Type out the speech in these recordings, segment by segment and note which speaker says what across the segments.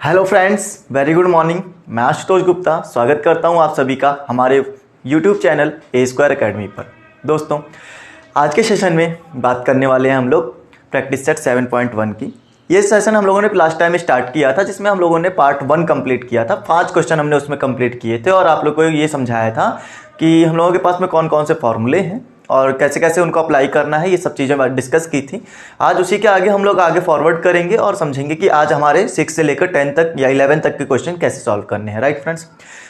Speaker 1: Hello friends, very good morning. मैं आशुतोष गुप्ता स्वागत करता हूं आप सभी का हमारे यूट्यूब चैनल ए स्क्वायर अकेडमी पर। दोस्तों, आज के सेशन में बात करने वाले हैं हम लोग प्रैक्टिस सेट 7.1 की। ये सेशन हम लोगों ने लास्ट टाइम स्टार्ट किया था, जिसमें हम लोगों ने पार्ट 1 कंप्लीट किया था। 5 क्वेश्चन हमने उसमें कंप्लीट किए थे और आप लोगों को ये समझाया था कि हम लोगों के पास में कौन कौन से फॉर्मूले हैं और कैसे कैसे उनको अप्लाई करना है, ये सब चीज़ें डिस्कस की थी। आज उसी के आगे हम लोग आगे फॉरवर्ड करेंगे और समझेंगे कि आज हमारे 6 से लेकर 10 तक या 11 तक के क्वेश्चन कैसे सॉल्व करने हैं। राइट फ्रेंड्स,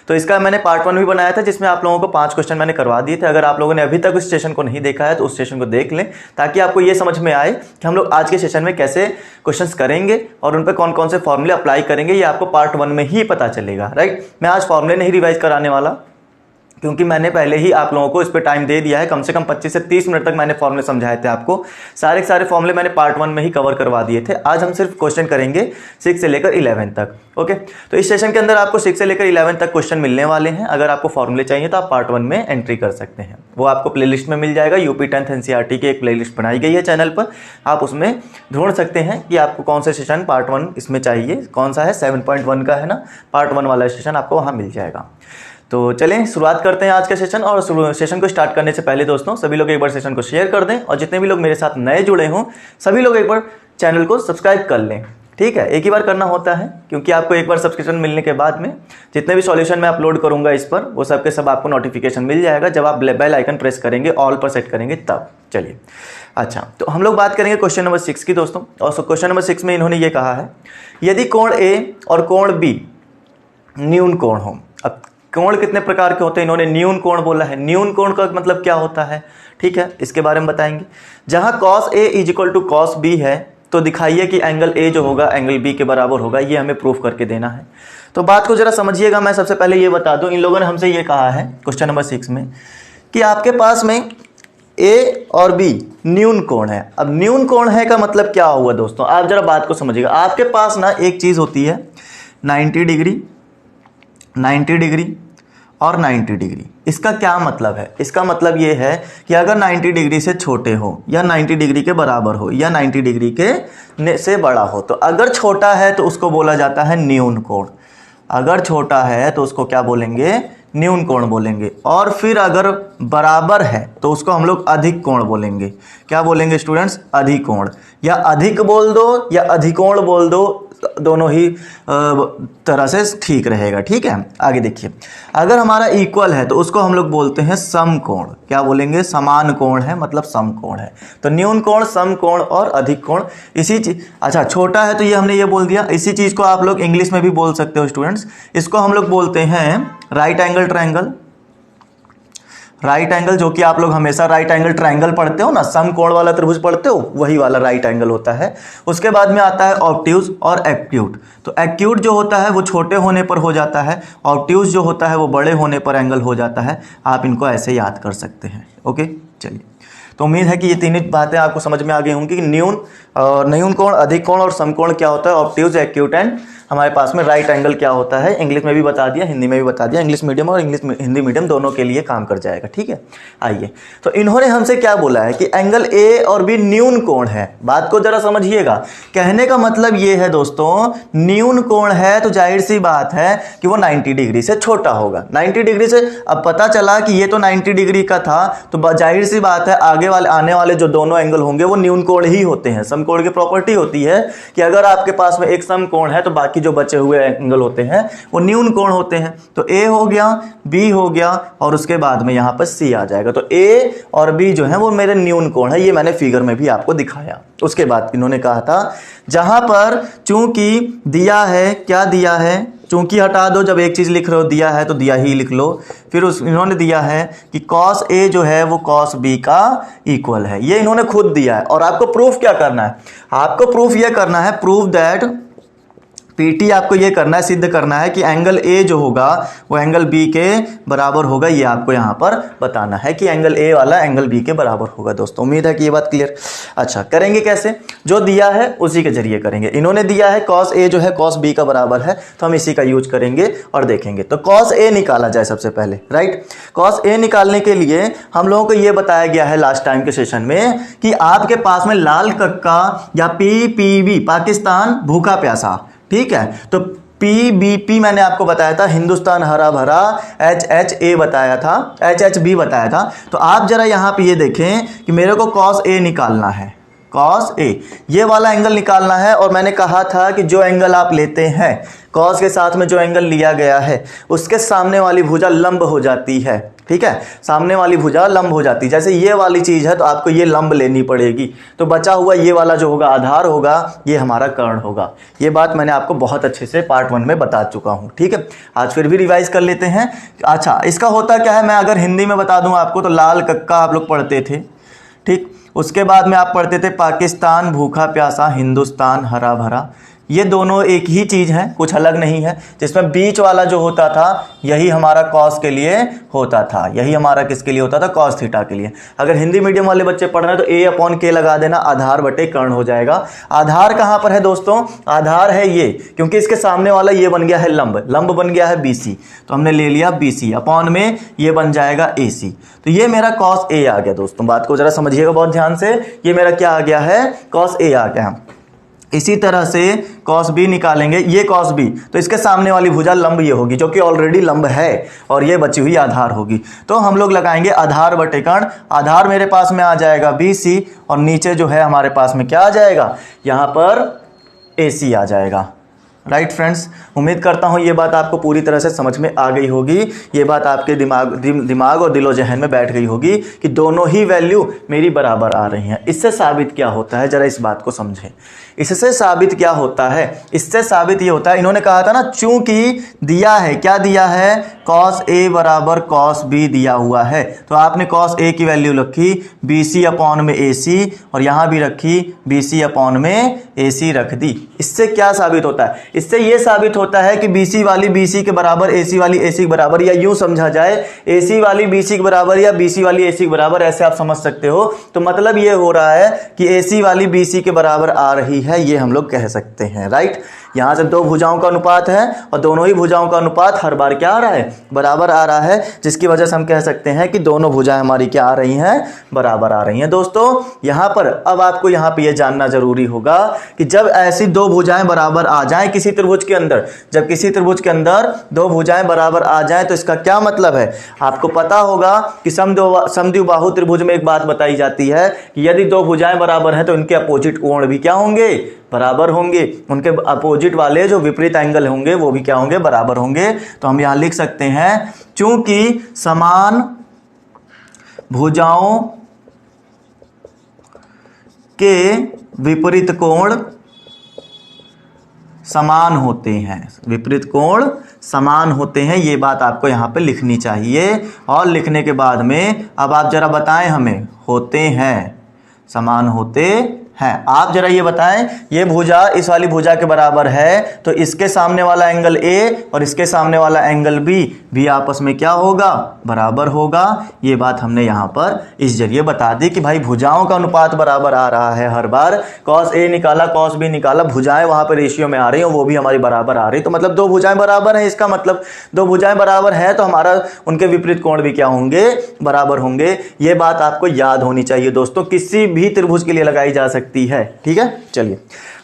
Speaker 1: तो इसका मैंने पार्ट 1 भी बनाया था, जिसमें आप लोगों को 5 क्वेश्चन मैंने करवा दिए थे। अगर आप लोगों ने अभी तक उस सेशन को नहीं देखा है तो उस सेशन को देख लें, ताकि आपको ये समझ में आए कि हम लोग आज के सेशन में कैसे क्वेश्चंस करेंगे और उन पर कौन कौन से फॉर्मूले अप्लाई करेंगे, ये आपको पार्ट 1 में ही पता चलेगा। राइट, मैं आज फॉर्मूले नहीं रिवाइज कराने वाला, क्योंकि मैंने पहले ही आप लोगों को इस पर टाइम दे दिया है। कम से कम 25 से 30 मिनट तक मैंने फॉर्मूले समझाए थे आपको। सारे के सारे फॉर्मूले मैंने पार्ट 1 में ही कवर करवा दिए थे। आज हम सिर्फ क्वेश्चन करेंगे 6 से लेकर 11 तक। ओके, तो इस सेशन के अंदर आपको 6 से लेकर 11 तक क्वेश्चन मिलने वाले हैं। अगर आपको फॉर्मूले चाहिए तो आप पार्ट 1 में एंट्री कर सकते हैं, वो आपको प्लेलिस्ट में मिल जाएगा। यूपी 10th एनसीईआरटी की एक प्लेलिस्ट बनाई गई है चैनल पर, आप उसमें ढूंढ सकते हैं कि आपको कौन सा सेशन पार्ट 1 इसमें चाहिए, कौन सा है। 7.1 का है ना, पार्ट 1 वाला सेशन आपको वहाँ मिल जाएगा। तो चलें शुरुआत करते हैं आज का सेशन। और सेशन को स्टार्ट करने से पहले दोस्तों, सभी लोग एक बार सेशन को शेयर कर दें और जितने भी लोग मेरे साथ नए जुड़े हों सभी लोग एक बार चैनल को सब्सक्राइब कर लें। ठीक है, एक ही बार करना होता है, क्योंकि आपको एक बार सब्सक्रिप्शन मिलने के बाद में जितने भी सॉल्यूशन मैं अपलोड करूंगा इस पर, वो सब के सब आपको नोटिफिकेशन मिल जाएगा जब आप बेल आइकन प्रेस करेंगे, ऑल पर सेट करेंगे तब। चलिए, अच्छा, तो हम लोग बात करेंगे क्वेश्चन नंबर 6 की दोस्तों। और क्वेश्चन नंबर 6 में इन्होंने ये कहा है, यदि कोण ए और कोण बी न्यून कोण हो। अब कोण कितने प्रकार के होते हैं, इन्होंने न्यून कोण बोला है। न्यून कोण का मतलब क्या होता है, ठीक है, इसके बारे में बताएंगे। जहां cos A = cos B है, तो दिखाइए कि एंगल A जो होगा एंगल B के बराबर होगा। ये हमें प्रूफ करके देना है। तो बात को जरा समझिएगा। मैं सबसे पहले ये बता दूं, इन लोगों ने हमसे ये कहा है क्वेश्चन नंबर 6 में कि आपके पास में A और B न्यून कोण है। अब न्यून कोण है का मतलब क्या हुआ दोस्तों, आप जरा बात को समझिएगा। आपके पास ना एक चीज होती है 90 डिग्री, 90 डिग्री और 90 डिग्री। इसका क्या मतलब है? इसका मतलब ये है कि अगर 90 डिग्री से छोटे हो या 90 डिग्री के बराबर हो या 90 डिग्री के से बड़ा हो, तो अगर छोटा है तो उसको बोला जाता है न्यून कोण। अगर छोटा है तो उसको क्या बोलेंगे? न्यून कोण बोलेंगे। और फिर अगर बराबर है तो उसको हम लोग अधिक कोण बोलेंगे। क्या बोलेंगे स्टूडेंट्स? अधिक कोण, या अधिक बोल दो या अधिकोण बोल दो, दोनों ही तरह से ठीक रहेगा। ठीक है, आगे देखिए, अगर हमारा इक्वल है तो उसको हम लोग बोलते हैं समकोण। क्या बोलेंगे? समान कोण है, मतलब समकोण है। तो न्यून कोण, समकोण और अधिक कोण इसी चीज। अच्छा, छोटा है तो ये हमने ये बोल दिया। इसी चीज को आप लोग इंग्लिश में भी बोल सकते हो स्टूडेंट्स। इसको हम लोग बोलते हैं right angle triangle. Right angle, जो कि आप लोग हमेशा राइट एंगल ट्रायंगल पढ़ते हो ना, समकोण वाला त्रिभुज पढ़ते हो, वही वाला राइट एंगल होता है। उसके बाद में आता है ऑब्ट्यूज और एक्यूट। तो एक्यूट जो होता है वो छोटे होने पर हो जाता है, ऑब्ट्यूज जो होता है वो बड़े होने पर एंगल हो जाता है। आप इनको ऐसे याद कर सकते हैं। ओके, चलिए, तो उम्मीद है कि ये तीन बातें आपको समझ में आ गई होंगी कि न्यून कोण, अधिक कोण और समकोण क्या होता है, ऑब्ट्यूज, एक्यूट एंड हमारे पास में राइट एंगल क्या होता है। इंग्लिश में भी बता दिया, हिंदी में भी बता दिया। इंग्लिश मीडियम और हिंदी मीडियम दोनों के लिए काम कर जाएगा। ठीक है, आइए, तो इन्होंने हमसे क्या बोला है कि एंगल ए और बी न्यून कोण है। बात को जरा समझिएगा। कहने का मतलब ये है दोस्तों, न्यून कोण है तो जाहिर सी बात है कि वो 90 डिग्री से छोटा होगा। 90 डिग्री से, अब पता चला कि ये तो 90 डिग्री का था, तो जाहिर सी बात है आगे वाले आने वाले जो दोनों एंगल होंगे वो न्यून कोण ही होते हैं। समकोण की प्रॉपर्टी होती है कि अगर आपके पास में एक समकोण है तो बाकी जो बचे हुए एंगल होते हैं वो न्यून कोण होते हैं। तो ए हो गया, बी हो गया और उसके बाद में यहां पर सी आ जाएगा। तो ए और बी जो है वो मेरे न्यून कोण है। ये मैंने फिगर में भी आपको दिखाया। उसके बाद इन्होंने कहा था, जहां पर चूंकि दिया है, क्या दिया है, चूंकि हटा दो, जब एक चीज लिख रहे हो दिया है तो दिया ही लिख लो। फिर इन्होंने दिया है कि cos A जो है वो cos B का इक्वल है। ये इन्होंने खुद दिया है। और आपको प्रूफ क्या करना है? आपको प्रूफ ये करना है, प्रूफ दैट पीटी आपको ये करना है, सिद्ध करना है कि एंगल ए जो होगा वो एंगल बी के बराबर होगा। ये आपको यहाँ पर बताना है कि एंगल ए वाला एंगल बी के बराबर होगा। दोस्तों, उम्मीद है कि ये बात क्लियर। अच्छा, करेंगे कैसे? जो दिया है उसी के जरिए करेंगे। इन्होंने दिया है cos ए जो है cos बी का बराबर है, तो हम इसी का यूज करेंगे और देखेंगे। तो cos ए निकाला जाए सबसे पहले। राइट, cos ए निकालने के लिए हम लोगों को ये बताया गया है लास्ट टाइम के सेशन में कि आपके पास में लाल कक्का या PPB, पाकिस्तान भूखा प्यासा, ठीक है, तो PBP मैंने आपको बताया था, हिंदुस्तान हरा भरा, HHA बताया था, HHB बताया था। तो आप जरा यहाँ पे ये देखें कि मेरे को cos A निकालना है, cos A ये वाला एंगल निकालना है। और मैंने कहा था कि जो एंगल आप लेते हैं, cos के साथ में जो एंगल लिया गया है उसके सामने वाली भुजा लंब हो जाती है, ठीक है, सामने वाली भुजा लंब हो जाती है। जैसे ये वाली चीज़ है तो आपको ये लंब लेनी पड़ेगी, तो बचा हुआ ये वाला जो होगा आधार होगा, ये हमारा कर्ण होगा। ये बात मैंने आपको बहुत अच्छे से पार्ट 1 में बता चुका हूँ, ठीक है। आज फिर भी रिवाइज कर लेते हैं। अच्छा, इसका होता क्या है, मैं अगर हिंदी में बता दूँ आपको, तो लाल कक्का आप लोग पढ़ते थे, ठीक। उसके बाद में आप पढ़ते थे पाकिस्तान भूखा प्यासा, हिंदुस्तान हरा भरा। ये दोनों एक ही चीज़ है, कुछ अलग नहीं है। जिसमें बीच वाला जो होता था यही हमारा कॉस के लिए होता था, यही हमारा किसके लिए होता था, कॉस थीटा के लिए। अगर हिंदी मीडियम वाले बच्चे पढ़ रहे हैं तो A/K लगा देना, आधार बटे कर्ण हो जाएगा। आधार कहाँ पर है दोस्तों, आधार है ये, क्योंकि इसके सामने वाला ये बन गया है लंब, लंब बन गया है BC, तो हमने ले लिया BC, अपॉन में ये बन जाएगा AC। तो ये मेरा cos A आ गया दोस्तों, बात को जरा समझिएगा बहुत ध्यान से। ये मेरा क्या आ गया है, cos A आ गया। इसी तरह से cos B निकालेंगे, ये cos B, तो इसके सामने वाली भुजा लंब ये होगी, जो कि ऑलरेडी लंब है, और ये बची हुई आधार होगी। तो हम लोग लगाएंगे आधार बटे कर्ण। आधार मेरे पास में आ जाएगा BC, और नीचे जो है हमारे पास में क्या आ जाएगा, यहाँ पर AC आ जाएगा। राइट फ्रेंड्स, उम्मीद करता हूँ ये बात आपको पूरी तरह से समझ में आ गई होगी। ये बात आपके दिमाग और दिलो जहन में बैठ गई होगी कि दोनों ही वैल्यू मेरी बराबर आ रही हैं। इससे साबित क्या होता है, जरा इस बात को समझें। इससे साबित क्या होता है, इससे साबित ये होता है, इन्होंने कहा था ना, चूंकि दिया है, क्या दिया है, cos A बराबर cos B दिया हुआ है, तो आपने cos A की वैल्यू रखी BC अपॉन में AC, और यहाँ भी रखी BC अपॉन में AC रख दी। इससे क्या साबित होता है, इससे ये साबित होता है कि BC वाली BC के बराबर, AC वाली AC के बराबर, या यूं समझा जाए AC वाली BC के बराबर या BC वाली AC के बराबर, ऐसे आप समझ सकते हो। तो मतलब ये हो रहा है कि AC वाली BC के बराबर आ रही है, ये हम लोग कह सकते हैं। राइट, यहां से दो भुजाओं का अनुपात है, और दोनों ही भुजाओं का अनुपात हर बार क्या आ रहा है, बराबर आ रहा है, जिसकी वजह से हम कह सकते हैं कि दोनों भुजाएं हमारी क्या आ रही हैं, बराबर आ रही हैं। दोस्तों यहां पर अब आपको यहां पे ये जानना जरूरी होगा कि जब ऐसी दो भुजाएं बराबर आ जाएं किसी त्रिभुज के अंदर, जब किसी त्रिभुज के अंदर दो भुजाएं बराबर आ जाएं, तो इसका क्या मतलब है। आपको पता होगा कि समद्विबाहु त्रिभुज में एक बात बताई जाती है कि यदि दो भुजाएं बराबर हैं तो इनके अपोजिट कोण भी क्या होंगे, बराबर होंगे। उनके अपोजिट वाले जो विपरीत एंगल होंगे वो भी क्या होंगे, बराबर होंगे। तो हम यहां लिख सकते हैं, चूंकि समान भुजाओं के विपरीत कोण समान होते हैं, विपरीत कोण समान होते हैं, ये बात आपको यहां पे लिखनी चाहिए। और लिखने के बाद में अब आप जरा बताएं हमें, होते हैं, समान होते हैं। आप जरा ये बताएं, ये भुजा इस वाली भुजा के बराबर है, तो इसके सामने वाला एंगल A और इसके सामने वाला एंगल B भी आपस में क्या होगा, बराबर होगा। ये बात हमने यहाँ पर इस जरिए बता दी कि भाई भुजाओं का अनुपात बराबर आ रहा है हर बार। cos A निकाला, cos B निकाला, भुजाएं वहां पर रेशियो में आ रही हैं, वो भी हमारी बराबर आ रही। तो मतलब दो भुजाएं बराबर हैं, इसका मतलब दो भुजाएं बराबर हैं तो हमारा उनके विपरीत कोण भी क्या होंगे, बराबर होंगे। ये बात आपको याद होनी चाहिए दोस्तों, किसी भी त्रिभुज के लिए लगाई जा सकती है। ठीक है, चलिए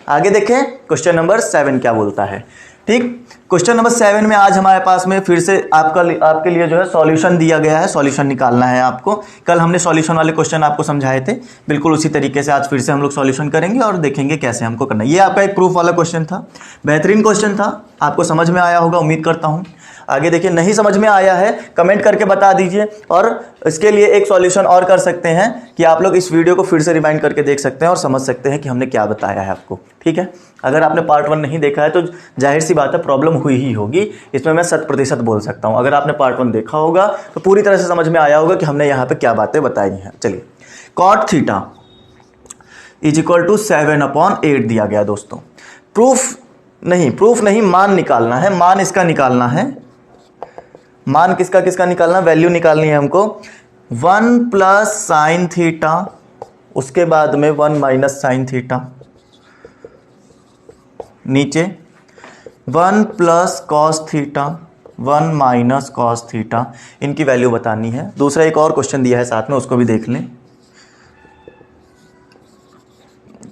Speaker 1: आगे देखें, क्वेश्चन नंबर 7 क्या बोलता है। ठीक, क्वेश्चन नंबर 7 में आज हमारे पास में फिर से आपके लिए जो है सॉल्यूशन दिया गया है, सॉल्यूशन निकालना है आपको। कल हमने सॉल्यूशन वाले क्वेश्चन आपको समझाए थे, बिल्कुल उसी तरीके से आज फिर से हम लोग सॉल्यूशन करेंगे और देखेंगे कैसे हमको करना है। ये आपका एक प्रूफ वाला क्वेश्चन था, बेहतरीन क्वेश्चन था, आपको समझ में आया होगा उम्मीद करता हूँ। आगे देखिए, नहीं समझ में आया है कमेंट करके बता दीजिए, और इसके लिए एक सॉल्यूशन और कर सकते हैं कि आप लोग इस वीडियो को फिर से रिवाइंड करके देख सकते हैं और समझ सकते हैं कि हमने क्या बताया है आपको। ठीक है, अगर आपने पार्ट 1 नहीं देखा है तो जाहिर सी बात है प्रॉब्लम हुई ही होगी, इसमें मैं 100% बोल सकता हूँ। अगर आपने पार्ट 1 देखा होगा तो पूरी तरह से समझ में आया होगा कि हमने यहाँ पे क्या बातें बताई हैं। चलिए, cot थीटा = 7/8 दिया गया दोस्तों। प्रूफ नहीं, मान निकालना है, मान इसका निकालना है। मान किसका निकालना, वैल्यू निकालनी है हमको। 1 + sin थीटा, उसके बाद में 1 - sin थीटा, नीचे 1 + cos थीटा, 1 - cos थीटा, इनकी वैल्यू बतानी है। दूसरा एक और क्वेश्चन दिया है साथ में, उसको भी देख लें।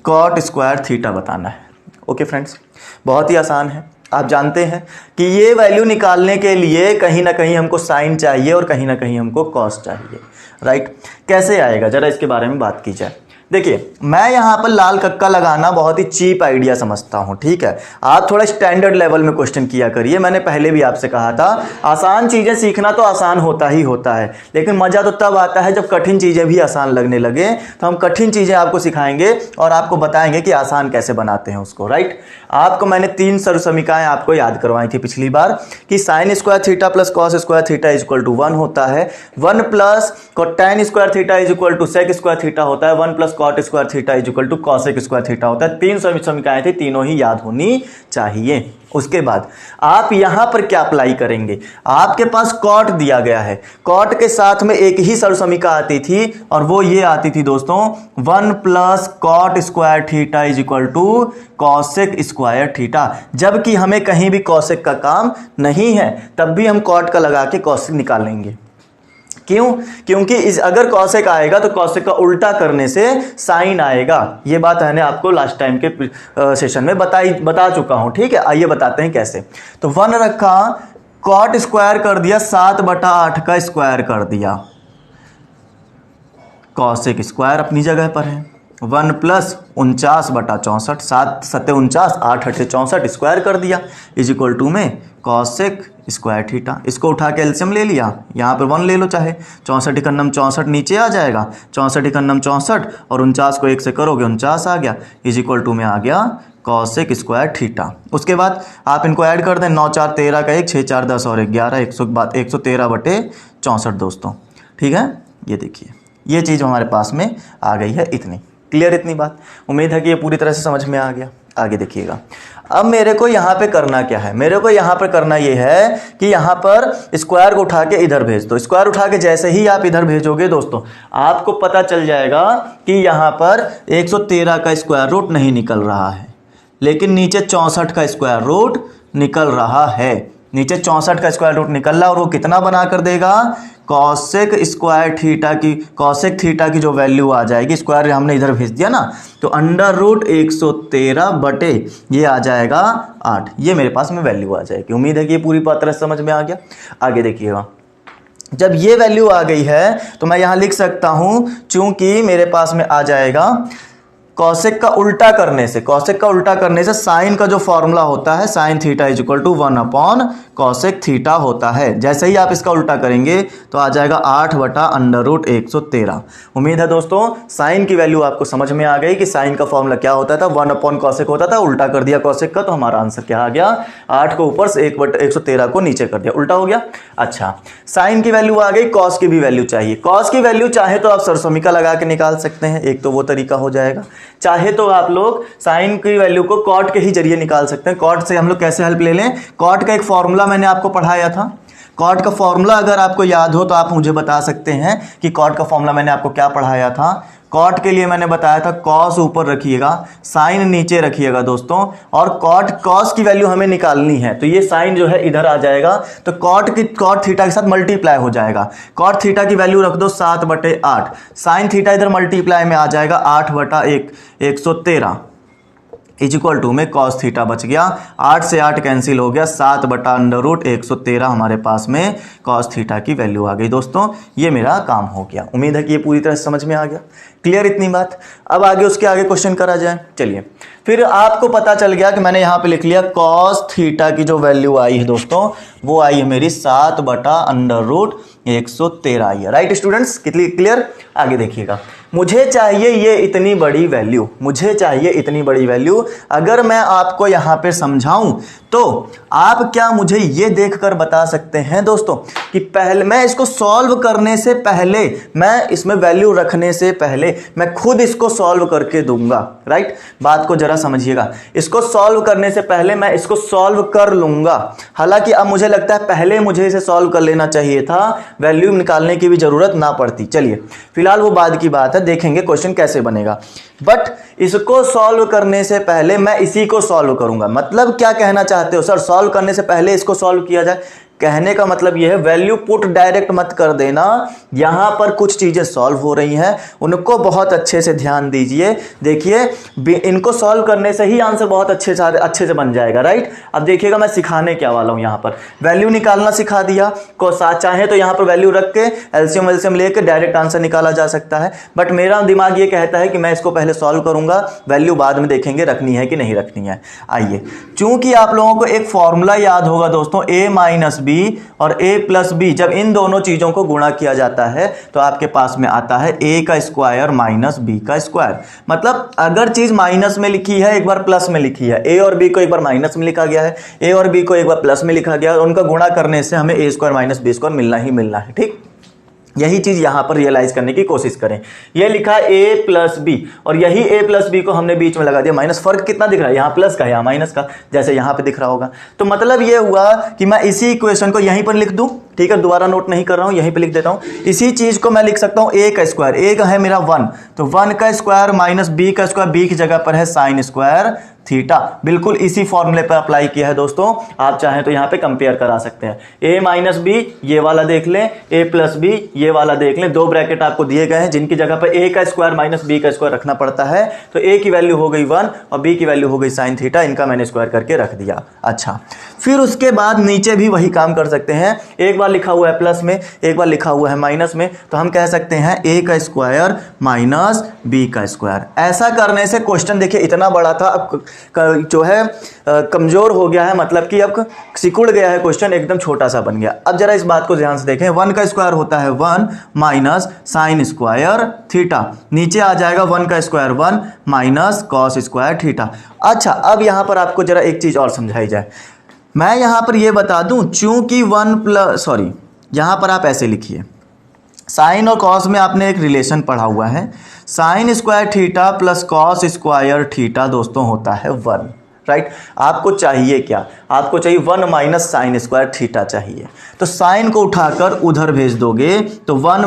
Speaker 1: cot² थीटा बताना है। ओके फ्रेंड्स, बहुत ही आसान है। आप जानते हैं कि ये वैल्यू निकालने के लिए कहीं ना कहीं हमको साइन चाहिए और कहीं ना कहीं हमको कॉस चाहिए, राइट। कैसे आएगा जरा इसके बारे में बात की जाए। देखिए मैं यहाँ पर लाल कक्का लगाना बहुत ही चीप आइडिया समझता हूँ, ठीक है। आप थोड़ा स्टैंडर्ड लेवल में क्वेश्चन किया करिए। मैंने पहले भी आपसे कहा था आसान चीज़ें सीखना तो आसान होता ही होता है, लेकिन मज़ा तो तब आता है जब कठिन चीज़ें भी आसान लगने लगे। तो हम कठिन चीज़ें आपको सिखाएंगे और आपको बताएंगे कि आसान कैसे बनाते हैं उसको, राइट। आपको मैंने 3 सरसमीकाएँ आपको याद करवाई थी पिछली बार कि sine square theta plus cos square theta is equal to 1 होता है, 1 plus tan square theta is equal to sec square theta होता है, 1 plus cot square theta is equal to cosec square theta होता है। 3 समीकरण थी, तीनों ही याद होनी चाहिए। उसके बाद आप यहां पर क्या अप्लाई करेंगे, आपके पास कॉट दिया गया है, कॉट के साथ में एक ही सरसमीका आती थी और वो ये आती थी दोस्तों 1 plus cot square theta is equal to cosec square theta. जबकि हमें कहीं भी कॉसेक का काम नहीं है, तब भी हम कॉट का लगा के कॉसेक निकालेंगे। क्यों? क्योंकि अगर कॉसेक आएगा तो कॉसेक का उल्टा करने से साइन आएगा। ये बात मैंने आपको लास्ट टाइम के सेशन में बता चुका हूं, ठीक है। आइए बताते हैं कैसे। तो 1 रखा, कॉट स्क्वायर कर दिया, 7/8 का स्क्वायर कर दिया, कॉसेक स्क्वायर अपनी जगह पर है। 1 प्लस 49/64, 7 7 49, 8 8 64 स्क्वायर कर दिया इज इक्वल टू में कॉसेक स्क्वायर थीटा। इसको उठा के एलसीएम ले लिया, यहाँ पर 1 ले लो चाहे, 64 कन्नम 64 नीचे आ जाएगा, 64 कन्नम 64 और 49 को 1 से करोगे 49 आ गया इज इक्वल टू में आ गया कॉसेक स्क्वायर थीटा। उसके बाद आप इनको ऐड कर दें, 9 4 13 का 1, 6 4 10 और 11, 113/64 दोस्तों, ठीक है। ये देखिए ये चीज़ हमारे पास में आ गई है इतनी। क्लियर इतनी बात? उम्मीद है कि ये पूरी तरह से समझ में आ गया। आगे देखिएगा, अब मेरे को यहाँ पे करना क्या है, मेरे को यहाँ पे करना ये है कि यहाँ पर स्क्वायर को उठा के इधर भेज दो। स्क्वायर उठा के जैसे ही आप इधर भेजोगे दोस्तों, आपको पता चल जाएगा कि यहाँ पर 113 का स्क्वायर रूट नहीं निकल रहा है, लेकिन नीचे 64 का स्क्वायर रूट निकल रहा है। नीचे 64 का स्क्वायर रूट निकल रहा और वो कितना बना कर देगा, कॉसेक स्क्वायर थीटा की, कॉसेक थीटा की जो वैल्यू आ जाएगी, स्क्वायर हमने इधर भेज दिया ना, तो अंडर रूट 113 बटे ये आ जाएगा 8। ये मेरे पास में वैल्यू आ जाएगी। उम्मीद है कि ये पूरी बात तरह समझ में आ गया। आगे देखिएगा, जब ये वैल्यू आ गई है तो मैं यहाँ लिख सकता हूँ, चूंकि मेरे पास में आ जाएगा कॉसेक का उल्टा करने से, कॉसेक का उल्टा करने से साइन का जो फॉर्मूला होता है, sine theta is equal to 1 cosec theta होता है। जैसे ही आप इसका उल्टा करेंगे तो आ जाएगा 8/√113। उम्मीद है दोस्तों साइन की वैल्यू आपको समझ में आ गई कि साइन का फॉर्मूला क्या होता था, 1 कॉसेक होता था, उल्टा कर दिया कॉसेक का तो हमारा आंसर क्या आ गया, 8 को ऊपर से 1/113 को नीचे कर दिया, उल्टा हो गया। अच्छा, साइन की वैल्यू आ गई, कॉस की भी वैल्यू चाहिए। कॉस की वैल्यू चाहे तो आप सरसमीका लगा के निकाल सकते हैं, एक तो वो तरीका हो जाएगा। चाहे तो आप लोग साइन की वैल्यू को कॉट के ही जरिए निकाल सकते हैं। कॉट से हम लोग कैसे हेल्प ले लें, कॉट का एक फॉर्मूला मैंने आपको पढ़ाया था। कॉट का फॉर्मूला अगर आपको याद हो तो आप मुझे बता सकते हैं कि कॉट का फॉर्मूला मैंने आपको क्या पढ़ाया था। कॉट के लिए मैंने बताया था कॉस ऊपर रखिएगा, साइन नीचे रखिएगा दोस्तों, और कॉस की वैल्यू हमें निकालनी है, तो ये साइन जो है इधर आ जाएगा, तो कॉट थीटा के साथ मल्टीप्लाई हो जाएगा। कॉट थीटा की वैल्यू रख दो 7/8, साइन थीटा इधर मल्टीप्लाई में आ जाएगा 8/113 इज इक्वल टू में कॉस थीटा बच गया, 8 से 8 कैंसिल हो गया, 7/√113 हमारे पास में कॉस थीटा की वैल्यू आ गई। दोस्तों ये मेरा काम हो गया। उम्मीद है कि ये पूरी तरह से समझ में आ गया। क्लियर इतनी बात? अब आगे उसके आगे क्वेश्चन करा जाए। चलिए, फिर आपको पता चल गया कि मैंने यहाँ पे लिख लिया कॉस थीटा की जो वैल्यू आई है दोस्तों, वो आई है मेरी 7/√113 आई है। राइट स्टूडेंट्स, कितनी क्लियर? आगे देखिएगा, मुझे चाहिए ये इतनी बड़ी वैल्यू, मुझे चाहिए इतनी बड़ी वैल्यू। अगर मैं आपको यहाँ पे समझाऊं तो आप क्या मुझे ये देखकर बता सकते हैं दोस्तों कि पहले मैं इसको सॉल्व करने से पहले, मैं इसमें वैल्यू रखने से पहले मैं खुद इसको सॉल्व करके दूंगा। राइट, बात को जरा समझिएगा। इसको सॉल्व करने से पहले मैं इसको सॉल्व कर लूंगा। हालांकि अब मुझे लगता है पहले मुझे इसे सॉल्व कर लेना चाहिए था, वैल्यू निकालने की भी जरूरत ना पड़ती। चलिए फिलहाल वो बाद की बात है, देखेंगे क्वेश्चन कैसे बनेगा। बट इसको सॉल्व करने से पहले मैं इसी को सॉल्व करूंगा। मतलब क्या कहना चाहते हो सर, सॉल्व करने से पहले इसको सॉल्व किया जाए? कहने का मतलब यह है वैल्यू पुट डायरेक्ट मत कर देना, यहां पर कुछ चीजें सॉल्व हो रही हैं, उनको बहुत अच्छे से ध्यान दीजिए। देखिए इनको सॉल्व करने से ही आंसर बहुत अच्छे से बन जाएगा, राइट। अब देखिएगा मैं सिखाने क्या वाला हूं, यहां पर वैल्यू निकालना सिखा दिया, को चाहे तो यहां पर वैल्यू रख के एलसीएम एलसीएम लेके डायरेक्ट आंसर निकाला जा सकता है, बट मेरा दिमाग ये कहता है कि मैं इसको पहले सॉल्व करूंगा, वैल्यू बाद में देखेंगे रखनी है कि नहीं रखनी है। आइए, चूंकि आप लोगों को एक फॉर्मूला याद होगा दोस्तों, a माइनस बी और a प्लस बी, जब इन दोनों चीजों को गुणा किया जाता है तो आपके पास में आता है a का स्क्वायर माइनस b का स्क्वायर। मतलब अगर चीज माइनस में लिखी है एक बार प्लस में लिखी है, a और b को एक बार माइनस में लिखा गया है, a और b को एक बार प्लस में लिखा गया है, उनका गुणा करने से हमें a square minus b square मिलना ही मिलना है, ठीक। यही चीज यहां पर रियलाइज करने की कोशिश करें। यह लिखा a प्लस बी और यही a प्लस बी को हमने बीच में लगा दिया, माइनस। फर्क कितना दिख रहा है, यहां प्लस का यहां माइनस का, जैसे यहां पे दिख रहा होगा। तो मतलब यह हुआ कि मैं इसी इक्वेशन को यहीं पर लिख दूं, ठीक है, दोबारा नोट नहीं कर रहा हूं, यहीं पे लिख देता हूं। इसी चीज को मैं लिख सकता हूं a का स्क्वायर, a का है मेरा 1, तो 1 का स्क्वायर माइनस b का स्क्वायर, b की जगह पर है साइन स्क्वायर थीटा। बिल्कुल इसी फॉर्मूले पर अप्लाई किया है दोस्तों, आप चाहें तो यहां पे कंपेयर करा सकते हैं। a माइनस बी ये वाला देख लें, a प्लस बी ये वाला देख लें, दो ब्रैकेट आपको दिए गए हैं जिनकी जगह पर a का स्क्वायर माइनस b का स्क्वायर रखना पड़ता है। तो a की वैल्यू हो गई 1 और b की वैल्यू हो गई साइन थीटा, इनका मैंने स्क्वायर करके रख दिया। अच्छा, फिर उसके बाद नीचे भी वही काम कर सकते हैं, एक बार लिखा हुआ है प्लस में, एक बार लिखा हुआ है माइनस में, तो हम कह सकते हैं a का स्क्वायर माइनस b का स्क्वायर। ऐसा करने से क्वेश्चन देखिए इतना बड़ा था, अब जो है कमजोर हो गया है, मतलब कि अब सिकुड़ गया है क्वेश्चन, एकदम छोटा सा बन गया। अब जरा इस बात को ध्यान से देखें, 1 का स्क्वायर होता है 1 माइनस साइन स्क्वायर थीटा, नीचे आ जाएगा 1 का square 1 minus cos square theta. अच्छा, अब यहां पर आपको जरा एक चीज और समझाई जाए, मैं यहां पर यह बता दूं, चूंकि यहां पर आप ऐसे लिखिए, साइन और कॉस में आपने एक रिलेशन पढ़ा हुआ है, sign square theta plus cos square theta दोस्तों होता है 1, राइट। आपको चाहिए क्या, आपको चाहिए 1 माइनस साइन स्क्वायर थीटा चाहिए, तो साइन को उठाकर उधर भेज दोगे तो 1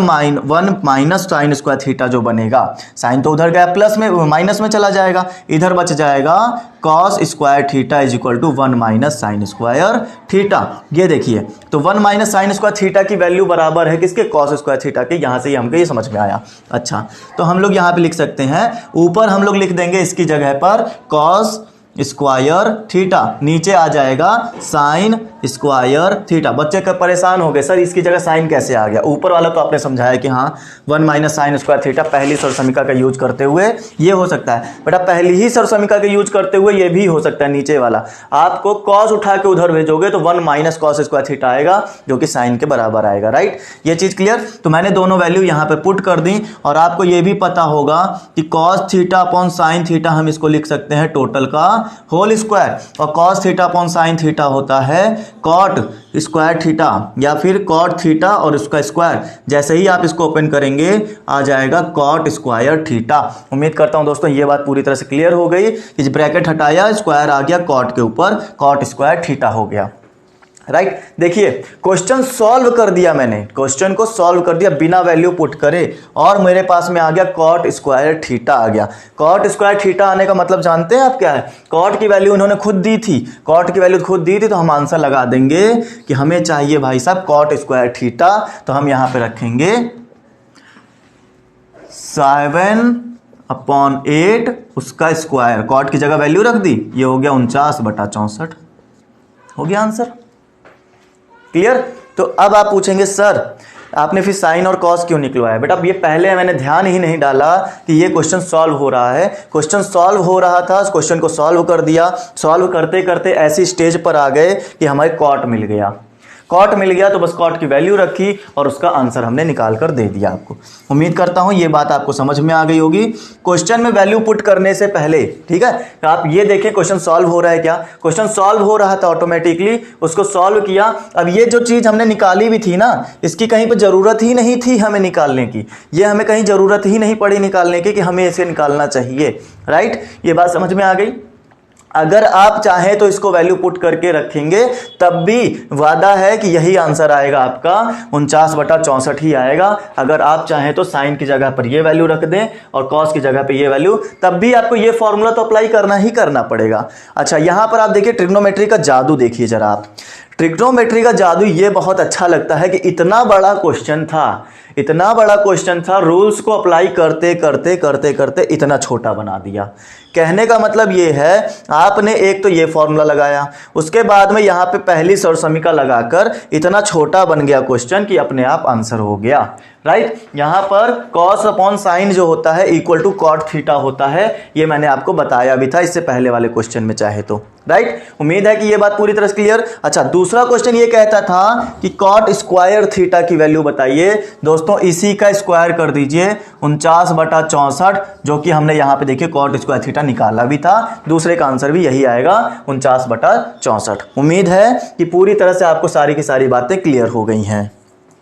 Speaker 1: माइनस साइन स्क्वायर थीटा जो बनेगा, साइन तो उधर गया प्लस में, माइनस में चला जाएगा, इधर बच जाएगा cos square theta is equal to 1 minus sine square theta. ये देखिए, तो 1 माइनस साइन स्क्वायर थीटा की वैल्यू बराबर है किसके, कॉस स्क्वायर थीटा के। यहां से ही हमको ये समझ में आया। अच्छा, तो हम लोग यहां पे लिख सकते हैं, ऊपर हम लोग लिख देंगे इसकी जगह पर कॉस स्क्वायर थीटा, नीचे आ जाएगा साइन स्क्वायर थीटा। बच्चे का परेशान हो गए, सर इसकी जगह साइन कैसे आ गया। ऊपर वाला तो आपने समझाया कि हाँ 1 माइनस साइन स्क्वायर थीटा पहली सर्वसमीका का यूज करते हुए ये हो सकता है, बट आप पहली ही सर्वसमीका का यूज करते हुए ये भी हो सकता है। नीचे वाला आपको कॉस उठा के उधर भेजोगे तो 1 माइनस कॉस स्क्वायर थीटा आएगा जो कि साइन के बराबर आएगा, राइट। ये चीज क्लियर। तो मैंने दोनों वैल्यू यहाँ पे पुट कर दी और आपको ये भी पता होगा कि cos theta upon sine theta हम इसको लिख सकते हैं टोटल का होल स्क्वायर, और cos theta upon sine theta होता है कॉट स्क्वायर थीटा या फिर कॉट थीटा और उसका स्क्वायर। जैसे ही आप इसको ओपन करेंगे आ जाएगा कॉट स्क्वायर थीटा। उम्मीद करता हूं दोस्तों ये बात पूरी तरह से क्लियर हो गई। इस ब्रैकेट हटाया, स्क्वायर आ गया कॉट के ऊपर, कॉट स्क्वायर थीटा हो गया, राइट। देखिए क्वेश्चन सॉल्व कर दिया मैंने, क्वेश्चन को सॉल्व कर दिया बिना वैल्यू पुट करे, और मेरे पास में आ गया कॉट स्क्वायर थीटा आ गया। कॉट स्क्वायर थीटा आने का मतलब जानते हैं आप क्या है, कॉट की वैल्यू उन्होंने खुद दी थी, कॉट की वैल्यू खुद दी थी, तो हम आंसर लगा देंगे कि हमें चाहिए भाई साहब कॉट स्क्वायर थीटा। तो हम यहां पे रखेंगे 7/8 उसका स्क्वायर, कॉट की जगह वैल्यू रख दी, ये हो गया 49/64, हो गया आंसर। क्लियर। तो अब आप पूछेंगे सर आपने फिर साइन और कॉस क्यों निकलवाया। बेटा अब ये पहले मैंने ध्यान ही नहीं डाला कि ये क्वेश्चन सॉल्व हो रहा है। क्वेश्चन सॉल्व हो रहा था, क्वेश्चन को सॉल्व कर दिया, सॉल्व करते करते ऐसी स्टेज पर आ गए कि हमारे कॉट मिल गया। कॉट मिल गया तो बस कॉट की वैल्यू रखी और उसका आंसर हमने निकाल कर दे दिया आपको। उम्मीद करता हूं ये बात आपको समझ में आ गई होगी। क्वेश्चन में वैल्यू पुट करने से पहले, ठीक है, तो आप ये देखें क्वेश्चन सॉल्व हो रहा है क्या, क्वेश्चन सॉल्व हो रहा था ऑटोमेटिकली, उसको सॉल्व किया। अब ये जो चीज हमने निकाली भी थी ना, इसकी कहीं पर जरूरत ही नहीं थी हमें निकालने की, ये हमें कहीं जरूरत ही नहीं पड़ी निकालने की कि हमें इसे निकालना चाहिए, राइट। ये बात समझ में आ गई। अगर आप चाहें तो इसको वैल्यू पुट करके रखेंगे तब भी वादा है कि यही आंसर आएगा आपका 49/64 ही आएगा। अगर आप चाहें तो साइन की जगह पर ये वैल्यू रख दें और कॉस की जगह पे ये वैल्यू, तब भी आपको ये फॉर्मूला तो अप्लाई करना ही करना पड़ेगा। अच्छा यहां पर आप देखिए ट्रिग्नोमेट्री का जादू देखिए जरा आप। ट्रिग्नोमेट्री का जादू ये बहुत अच्छा लगता है कि इतना बड़ा क्वेश्चन था, रूल्स को अप्लाई करते करते करते करते इतना छोटा बना दिया। कहने का मतलब ये है, आपने एक तो ये फॉर्मूला लगाया, उसके बाद में यहाँ पे पहली सर्वसमीका लगाकर इतना छोटा बन गया क्वेश्चन कि अपने आप आंसर हो गया। राइट, यहाँ पर कॉस अपॉन साइन जो होता है इक्वल टू कॉट थीटा होता है, ये मैंने आपको बताया भी था इससे पहले वाले क्वेश्चन में चाहे तो। राइट, उम्मीद है कि ये बात पूरी तरह से क्लियर। अच्छा, दूसरा क्वेश्चन ये कहता था कि कॉट स्क्वायर थीटा की वैल्यू बताइए। दोस्तों इसी का स्क्वायर कर दीजिए 49/64, जो कि हमने यहाँ पे देखिए कॉट स्क्वायर थीटा निकाला भी था। दूसरे का आंसर भी यही आएगा 49/64। उम्मीद है कि पूरी तरह से आपको सारी की सारी बातें क्लियर हो गई हैं।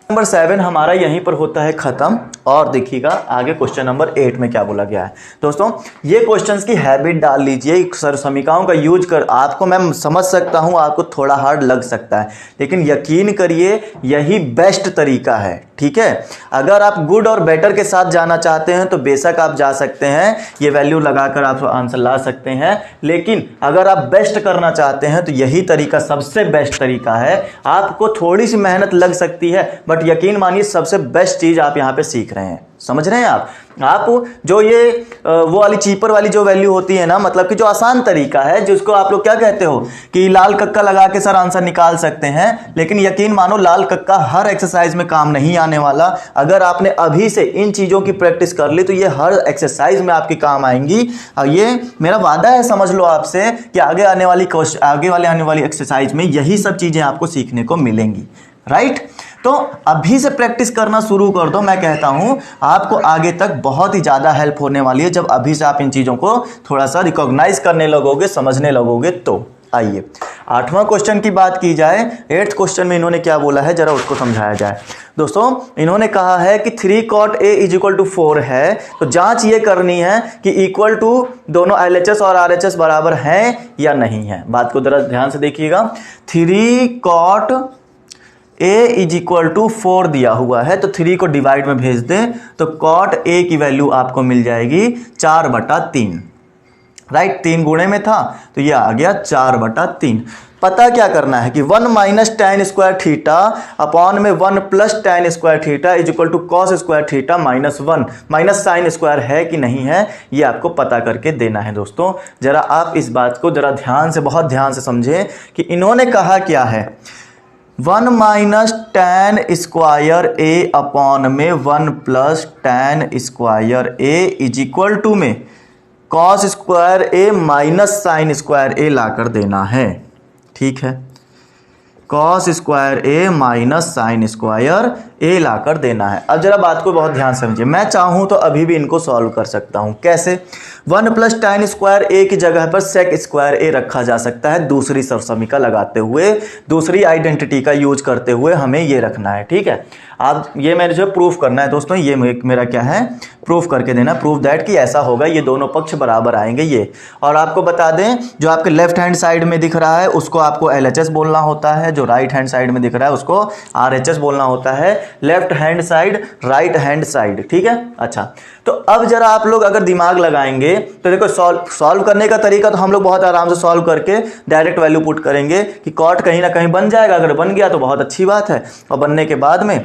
Speaker 1: नंबर 7 हमारा यहीं पर होता है खत्म। और देखिएगा आगे क्वेश्चन नंबर 8 में क्या बोला गया है। दोस्तों ये क्वेश्चंस की हैबिट डाल लीजिए, सर्वसमीकाओं का यूज कर। आपको मैं समझ सकता हूं आपको थोड़ा हार्ड लग सकता है, लेकिन यकीन करिए यही बेस्ट तरीका है। ठीक है, अगर आप गुड और बेटर के साथ जाना चाहते हैं तो बेशक आप जा सकते हैं, ये वैल्यू लगाकर आप आंसर ला सकते हैं, लेकिन अगर आप बेस्ट करना चाहते हैं तो यही तरीका सबसे बेस्ट तरीका है। आपको थोड़ी सी मेहनत लग सकती है, बट यकीन मानिए सबसे बेस्ट चीज आप यहां पे सीख रहे हैं। समझ रहे हैं आप जो ये वो वाली चीपर वाली जो वैल्यू होती है ना, मतलब कि जो आसान तरीका है, जिसको आप लोग क्या कहते हो कि लाल कक्का लगा के सर आंसर निकाल सकते हैं, लेकिन यकीन मानो लाल कक्का हर एक्सरसाइज में काम नहीं आने वाला। अगर आपने अभी से इन चीजों की प्रैक्टिस कर ली तो ये हर एक्सरसाइज में आपकी काम आएंगी। और ये मेरा वादा है, समझ लो आपसे, कि आगे आने वाली एक्सरसाइज में यही सब चीजें आपको सीखने को मिलेंगी। राइट, तो अभी से प्रैक्टिस करना शुरू कर दो। मैं कहता हूं आपको आगे तक बहुत ही ज्यादा हेल्प होने वाली है जब अभी से आप इन चीजों को थोड़ा सा रिकॉग्नाइज करने लगोगे, समझने लगोगे। तो आइए 8वां क्वेश्चन की बात की जाए। 8th क्वेश्चन में इन्होंने क्या बोला है जरा उसको समझाया जाए। दोस्तों इन्होंने कहा है कि 3 cot A is equal to 4 है, तो जांच ये करनी है कि इक्वल टू दोनों LHS और RHS बराबर हैं या नहीं है। बात को जरा ध्यान से देखिएगा। 3 cot A is equal to 4 दिया हुआ है, तो 3 को डिवाइड में भेज दें तो cot A की वैल्यू आपको मिल जाएगी 4/3। राइट, 3 गुणे में था तो ये आ गया 4/3। पता क्या करना है कि 1 - tan स्क्वायर थीटा अपॉन में 1 + tan square theta is equal to cos square theta -1 minus sine square है कि नहीं है, ये आपको पता करके देना है। दोस्तों जरा आप इस बात को जरा ध्यान से, बहुत ध्यान से समझें कि इन्होंने कहा क्या है। 1 - tan स्क्वायर A अपॉन में 1 + tan square A is equal to में cos square A minus sine square A लाकर देना है। ठीक है, cos square A minus sine square A लाकर देना है। अब जरा बात को बहुत ध्यान समझिए। मैं चाहूं तो अभी भी इनको सॉल्व कर सकता हूं। कैसे? 1 + tan स्क्वायर A की जगह पर sec स्क्वायर A रखा जा सकता है। दूसरी सर्वसमीका लगाते हुए, दूसरी आइडेंटिटी का यूज करते हुए हमें ये रखना है। ठीक है, आप ये मैंने जो प्रूफ करना है दोस्तों, ये मेरा क्या है, प्रूफ करके देना, प्रूफ दैट कि ऐसा होगा, ये दोनों पक्ष बराबर आएंगे ये। और आपको बता दें जो आपके लेफ्ट हैंड साइड में दिख रहा है उसको आपको LHS बोलना होता है, जो राइट हैंड साइड में दिख रहा है उसको RHS बोलना होता है। Left hand side, right hand side. ठीक है, अच्छा तो अब जरा आप लोग अगर दिमाग लगाएंगे तो देखो सॉल्व करने का तरीका तो हम लोग बहुत आराम से सॉल्व करके डायरेक्ट वैल्यू पुट करेंगे कि कॉट कहीं ना कहीं बन जाएगा। अगर बन गया तो बहुत अच्छी बात है, और बनने के बाद में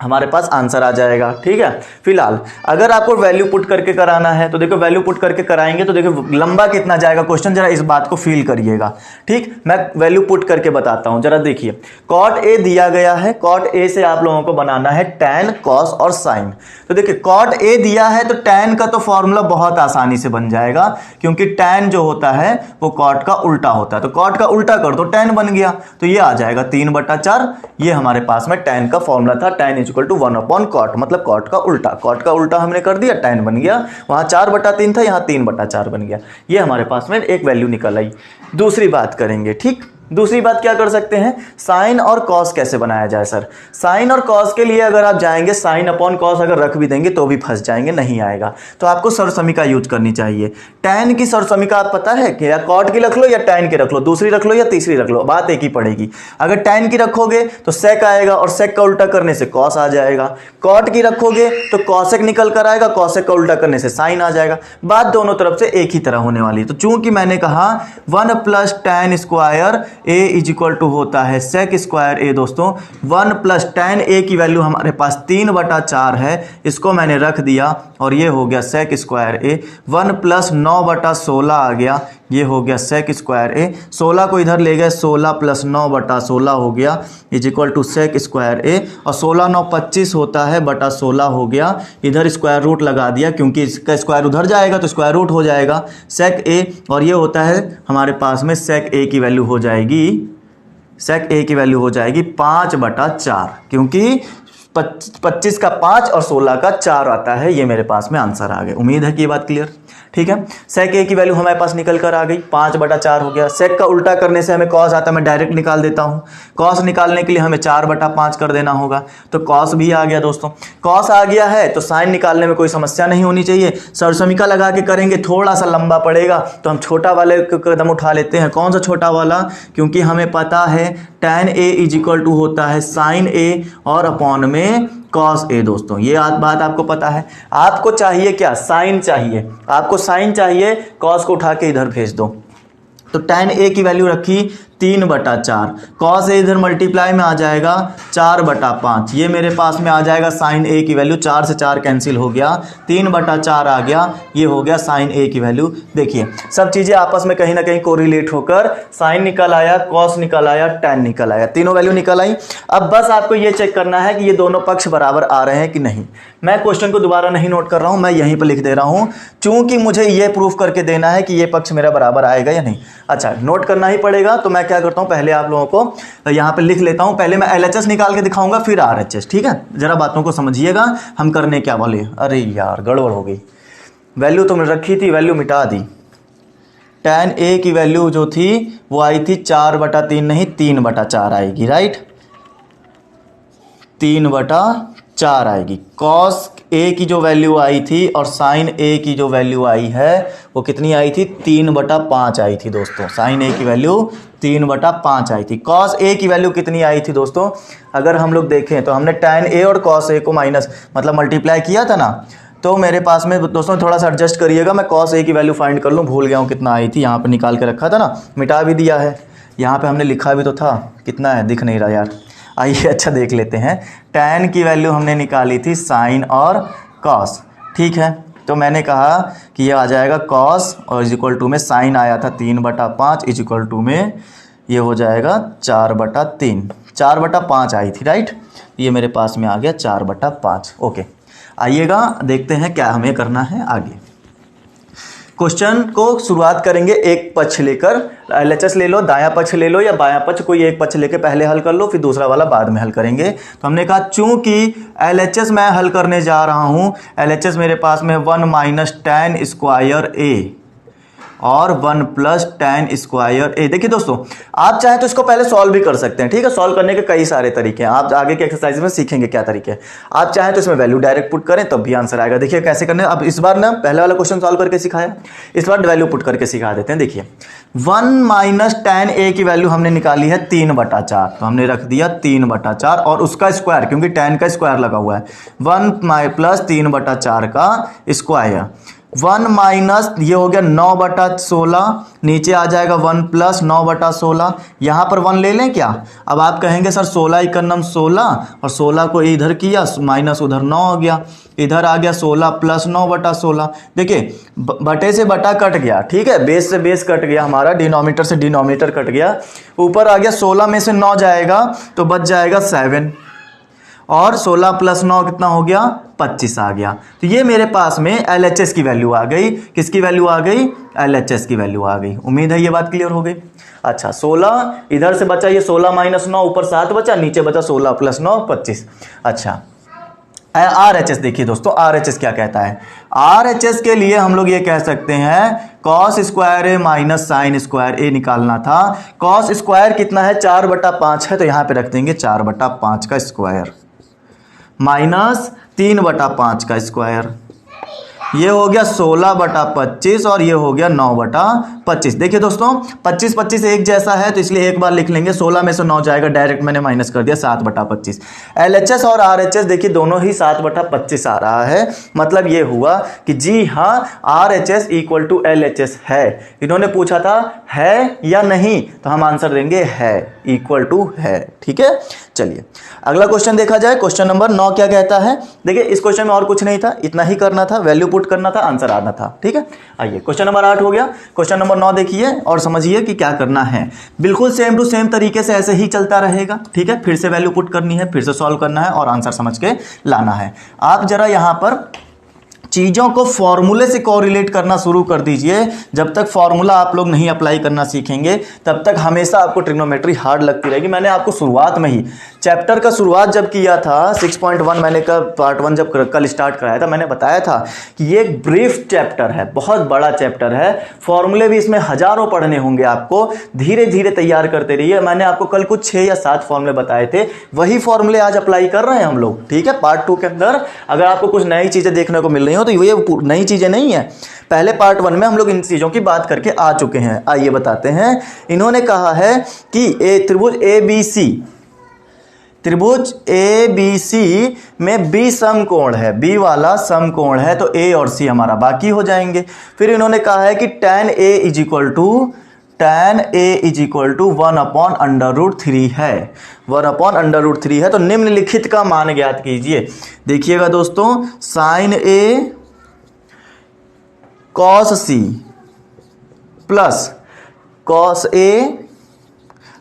Speaker 1: हमारे पास आंसर आ जाएगा। ठीक है, फिलहाल अगर आपको वैल्यू पुट करके कराना है तो देखो वैल्यू पुट करके कराएंगे तो देखो लंबा कितना जाएगा क्वेश्चन, जरा इस बात को फील करिएगा। ठीक, मैं वैल्यू पुट करके बताता हूं, जरा देखिए। कॉट A दिया गया है, कॉट A से आप लोगों को बनाना है tan, cos और sin। तो देखिए कॉट A दिया है तो tan का तो फॉर्मूला बहुत आसानी से बन जाएगा, क्योंकि tan जो होता है वो कॉट का उल्टा होता है। तो कॉट का उल्टा कर दो, tan बन गया, तो ये आ जाएगा 3/4। ये हमारे पास में tan का फॉर्मूला था, tan इक्वल टू 1/cot, मतलब कॉट का उल्टा। कॉट का उल्टा हमने कर दिया, tan बन गया। वहां 4/3 था, यहां 3/4 बन गया। ये हमारे पास में एक वैल्यू निकल आई। दूसरी बात करेंगे। ठीक, दूसरी बात क्या कर सकते हैं, साइन और कॉस कैसे बनाया जाए। सर साइन और कॉस के लिए अगर आप जाएंगे, साइन अपॉन कॉस अगर रख भी देंगे तो भी फंस जाएंगे, नहीं आएगा। तो आपको सर्वसमीका यूज करनी चाहिए। tan की सर्वसमीका आप पता है कि या कॉट की रख लो या tan की रख लो, दूसरी रख लो या तीसरी रख लो, बात एक ही पड़ेगी। अगर tan की रखोगे तो sec आएगा, और sec का उल्टा करने से cos आ जाएगा। कॉट की रखोगे तो cosec निकल कर आएगा, cosec का उल्टा करने से sin आ जाएगा। बात दोनों तरफ से एक ही तरह होने वाली है। तो चूंकि मैंने कहा 1 + tan square A is equal to होता है सेक स्क्वायर ए दोस्तों। 1 प्लस tan ए की वैल्यू हमारे पास 3/4 है, इसको मैंने रख दिया और ये हो गया सेक स्क्वायर ए। 1 प्लस 9/16 आ गया, ये हो गया सेक स्क्वायर ए। 16 को इधर ले गए, 16 प्लस 9/16 हो गया is equal to sec square A. और 16 9 25 होता है बटा 16 हो गया, इधर स्क्वायर रूट लगा दिया क्योंकि इसका स्क्वायर उधर जाएगा तो स्क्वायर रूट हो जाएगा सेक ए। और ये होता है हमारे पास में सेक ए की वैल्यू हो जाएगी, सेक ए की वैल्यू हो जाएगी 5/4, क्योंकि 25 का 5 और 16 का 4 आता है। ये मेरे पास में आंसर आ गया। उम्मीद है कि ये बात क्लियर, ठीक है। सेक ए की वैल्यू हमारे पास निकल कर आ गई, 5/4 हो गया। सेक का उल्टा करने से हमें कॉस आता है, मैं डायरेक्ट निकाल देता हूं। कॉस निकालने के लिए हमें 4/5 कर देना होगा, तो कॉस भी आ गया दोस्तों। कॉस आ गया है तो साइन निकालने में कोई समस्या नहीं होनी चाहिए। सरसमिका लगा के करेंगे, थोड़ा सा लंबा पड़ेगा, तो हम छोटा वाले कदम उठा लेते हैं। कौन सा छोटा वाला? क्योंकि हमें पता है tan A is equal to होता है साइन ए और अपॉन में कॉस ए दोस्तों। ये बात आपको पता है। आपको चाहिए क्या? साइन चाहिए। आपको साइन चाहिए, कॉस को उठा के इधर भेज दो। तो tan ए की वैल्यू रखी 3/4, कॉस ए इधर मल्टीप्लाई में आ जाएगा 4/5, ये मेरे पास में आ जाएगा साइन ए की वैल्यू। 4 से 4 कैंसिल हो गया, 3/4 आ गया, ये हो गया साइन ए की वैल्यू। देखिए सब चीज़ें आपस में कहीं ना कहीं कोरिलेट होकर साइन निकल आया, कॉस निकल आया, tan निकल आया, तीनों वैल्यू निकल आई। अब बस आपको ये चेक करना है कि ये दोनों पक्ष बराबर आ रहे हैं कि नहीं। मैं क्वेश्चन को दोबारा नहीं नोट कर रहा हूँ, मैं यहीं पर लिख दे रहा हूँ, चूंकि मुझे ये प्रूफ करके देना है कि ये पक्ष मेरा बराबर आएगा या नहीं। अच्छा, नोट करना ही पड़ेगा, तो मैं क्या करता हूं, पहले आप लोगों को यहाँ पे लिख लेता हूं। पहले मैं LHS निकाल के दिखाऊंगा, फिर RHS, ठीक है। जरा बातों को समझिएगा, हम करने क्या वाले। अरे यार गड़बड़ हो गई, वैल्यू तुमने रखी थी, वैल्यू मिटा दी। tan ए की वैल्यू जो थी वो आई थी 4/3 नहीं 3/4 आएगी, राइट, 3/4 आएगी। कॉस ए की जो वैल्यू आई थी और साइन ए की जो वैल्यू आई है वो कितनी आई थी? 3/5 आई थी दोस्तों। साइन ए की वैल्यू 3/5 आई थी। कॉस ए की वैल्यू कितनी आई थी दोस्तों? अगर हम लोग देखें तो हमने tan ए और कॉस ए को माइनस मतलब मल्टीप्लाई किया था ना, तो मेरे पास में दोस्तों थोड़ा सा एडजस्ट करिएगा, मैं कॉस ए की वैल्यू फाइंड कर लूँ, भूल गया हूँ कितना आई थी। यहाँ पे निकाल के रखा था ना, मिटा भी दिया है, यहाँ पे हमने लिखा भी तो था, कितना है दिख नहीं रहा यार। आइए अच्छा देख लेते हैं। tan की वैल्यू हमने निकाली थी साइन और कॉस, ठीक है। तो मैंने कहा कि ये आ जाएगा कॉस और इज इक्वल टू में साइन आया था 3/5 इज इक्वल टू में ये हो जाएगा 4/3, 4/5 आई थी, राइट। ये मेरे पास में आ गया 4/5। ओके, आइएगा देखते हैं क्या हमें करना है आगे। क्वेश्चन को शुरुआत करेंगे एक पक्ष लेकर, LHS ले लो, दायां पक्ष ले लो या बायां पक्ष, कोई एक पक्ष लेके पहले हल कर लो, फिर दूसरा वाला बाद में हल करेंगे। तो हमने कहा चूंकि LHS मैं हल करने जा रहा हूं, LHS मेरे पास में 1 माइनस tan स्क्वायर ए और 1 प्लस tan स्क्वायर ए। देखिए दोस्तों, आप चाहें तो इसको पहले सॉल्व भी कर सकते हैं, ठीक है। सॉल्व करने के कई सारे तरीके हैं, आप आगे के एक्सरसाइज में सीखेंगे क्या तरीके हैं। आप चाहें तो इसमें वैल्यू डायरेक्ट पुट करें तब भी आंसर आएगा। देखिए कैसे करने, अब इस बार ना पहले वाला क्वेश्चन सॉल्व करके सिखाया, इस बार वैल्यू पुट करके सिखा देते हैं। देखिए 1 माइनस tan ए की वैल्यू हमने निकाली है 3/4, तो हमने रख दिया 3/4 और उसका स्क्वायर, क्योंकि tan का स्क्वायर लगा हुआ है, 1 प्लस 3/4 का स्क्वायर। 1 माइनस ये हो गया 9/16, नीचे आ जाएगा 1 प्लस 9/16, यहाँ पर 1 ले लें क्या? अब आप कहेंगे सर 16 इकन्नम 16 और 16 को इधर किया माइनस उधर 9 हो गया, इधर आ गया 16 प्लस 9/16। देखिए बटे से बटा कट गया, ठीक है, बेस से बेस कट गया हमारा, डिनोमिनेटर से डिनोमिनेटर कट गया, ऊपर आ गया 16 में से 9 जाएगा तो बच जाएगा 7 और 16 प्लस 9 कितना हो गया? 25 आ गया। तो ये मेरे पास में LHS की वैल्यू आ गई। किसकी वैल्यू आ गई? LHS की वैल्यू आ गई। उम्मीद है ये बात क्लियर हो गई। अच्छा 16 इधर से बचा, ये 16 माइनस 9 ऊपर 7 बचा, नीचे बचा 16 प्लस 9 25। अच्छा RHS देखिए दोस्तों, RHS क्या कहता है? RHS के लिए हम लोग ये कह सकते हैं कॉस स्क्वायर ए माइनस साइन स्क्वायर ए निकालना था। कॉस स्क्वायर कितना है? 4/5 है, तो यहाँ पे रख देंगे 4/5 का स्क्वायर माइनस 3/5 का स्क्वायर। ये हो गया 16/25 और ये हो गया 9/25। देखिए दोस्तों 25 एक जैसा है तो इसलिए एक बार लिख लेंगे, 16 में से 9 जाएगा, डायरेक्ट मैंने माइनस कर दिया 7/25। LHS और RHS देखिए दोनों ही 7/25 आ रहा है, मतलब ये हुआ कि जी हाँ RHS इक्वल टू LHS है। इन्होंने पूछा था है या नहीं, तो हम आंसर देंगे है, इक्वल टू है। ठीक है, चलिए अगला क्वेश्चन देखा जाए। क्वेश्चन नंबर 9 क्या कहता है? देखिए इस क्वेश्चन में और कुछ नहीं था, इतना ही करना था, वैल्यू पुट करना था, आंसर आना था। ठीक है, आइए क्वेश्चन नंबर 8 हो गया। क्वेश्चन नंबर 9 देखिए और समझिए कि क्या करना है। बिल्कुल सेम टू सेम तरीके से ऐसे ही चलता रहेगा। ठीक है, फिर से वैल्यू पुट करनी है, फिर से सॉल्व करना है और आंसर समझ के लाना है। आप जरा यहां पर चीज़ों को फॉर्मूले से कोरिलेट करना शुरू कर दीजिए। जब तक फॉर्मूला आप लोग नहीं अप्लाई करना सीखेंगे तब तक हमेशा आपको ट्रिग्नोमेट्री हार्ड लगती रहेगी। मैंने आपको शुरुआत में ही चैप्टर का शुरुआत जब किया था 6.1 मैंने का पार्ट 1 जब कल स्टार्ट कराया था, मैंने बताया था कि ये एक ब्रीफ चैप्टर है, बहुत बड़ा चैप्टर है, फॉर्मूले भी इसमें हजारों पढ़ने होंगे, आपको धीरे धीरे तैयार करते रहिए। मैंने आपको कल कुछ 6 या 7 फॉर्मूले बताए थे, वही फॉर्मूले आज अप्लाई कर रहे हैं हम लोग। ठीक है, पार्ट 2 के अंदर अगर आपको कुछ नई चीज़ें देखने को मिल रही हो तो ये नई चीज़ें नहीं है, पहले पार्ट 1 में हम लोग इन चीज़ों की बात करके आ चुके हैं। आइए बताते हैं। इन्होंने कहा है कि त्रिभुज ABC में B समकोण है, B वाला समकोण है, तो A और C हमारा बाकी हो जाएंगे। फिर इन्होंने कहा है कि tan A is equal to 1/√3 है, 1/√3 है। तो निम्नलिखित का मान ज्ञात कीजिए। देखिएगा दोस्तों, sin A cos C plus cos A,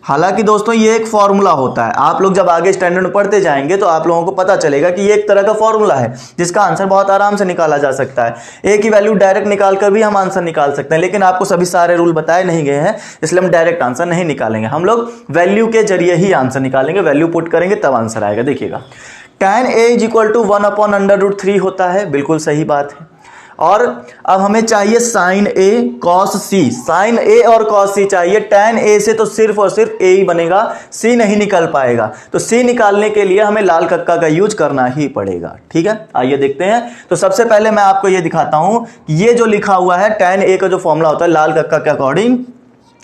Speaker 1: हालांकि दोस्तों ये एक फॉर्मूला होता है, आप लोग जब आगे स्टैंडर्ड में पढ़ते जाएंगे तो आप लोगों को पता चलेगा कि ये एक तरह का फॉर्मूला है जिसका आंसर बहुत आराम से निकाला जा सकता है। ए की वैल्यू डायरेक्ट निकाल कर भी हम आंसर निकाल सकते हैं, लेकिन आपको सभी सारे रूल बताए नहीं गए हैं, इसलिए हम डायरेक्ट आंसर नहीं निकालेंगे, हम लोग वैल्यू के जरिए ही आंसर निकालेंगे, वैल्यू पुट करेंगे तब आंसर आएगा। देखिएगा tan A is equal to 1/√3 होता है, बिल्कुल सही बात है। और अब हमें चाहिए sin A cos C, sin A और cos C चाहिए। tan A से तो सिर्फ और सिर्फ A ही बनेगा, C नहीं निकल पाएगा, तो C निकालने के लिए हमें लाल कक्का का यूज करना ही पड़ेगा। ठीक है, आइए देखते हैं। तो सबसे पहले मैं आपको ये दिखाता हूं, ये जो लिखा हुआ है tan A का जो फॉर्मूला होता है लाल कक्का के अकॉर्डिंग,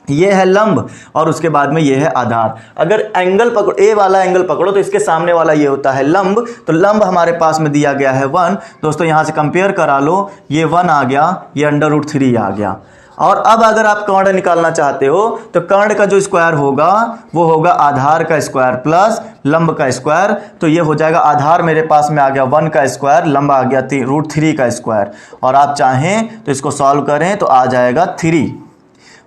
Speaker 1: ये है लंब और उसके बाद में ये है आधार। अगर एंगल पकड़ो, ए वाला एंगल पकड़ो तो इसके सामने वाला ये होता है लंब, तो लंब हमारे पास में दिया गया है 1। दोस्तों यहां से कंपेयर करा लो, ये 1 आ गया, ये √3 आ गया। और अब अगर आप कर्ण निकालना चाहते हो तो कर्ण का जो स्क्वायर होगा वो होगा आधार का स्क्वायर प्लस लंब का स्क्वायर, तो ये हो जाएगा आधार मेरे पास में आ गया 1 का स्क्वायर, लंब आ गया √3 का स्क्वायर। और आप चाहें तो इसको सॉल्व करें तो आ जाएगा 3,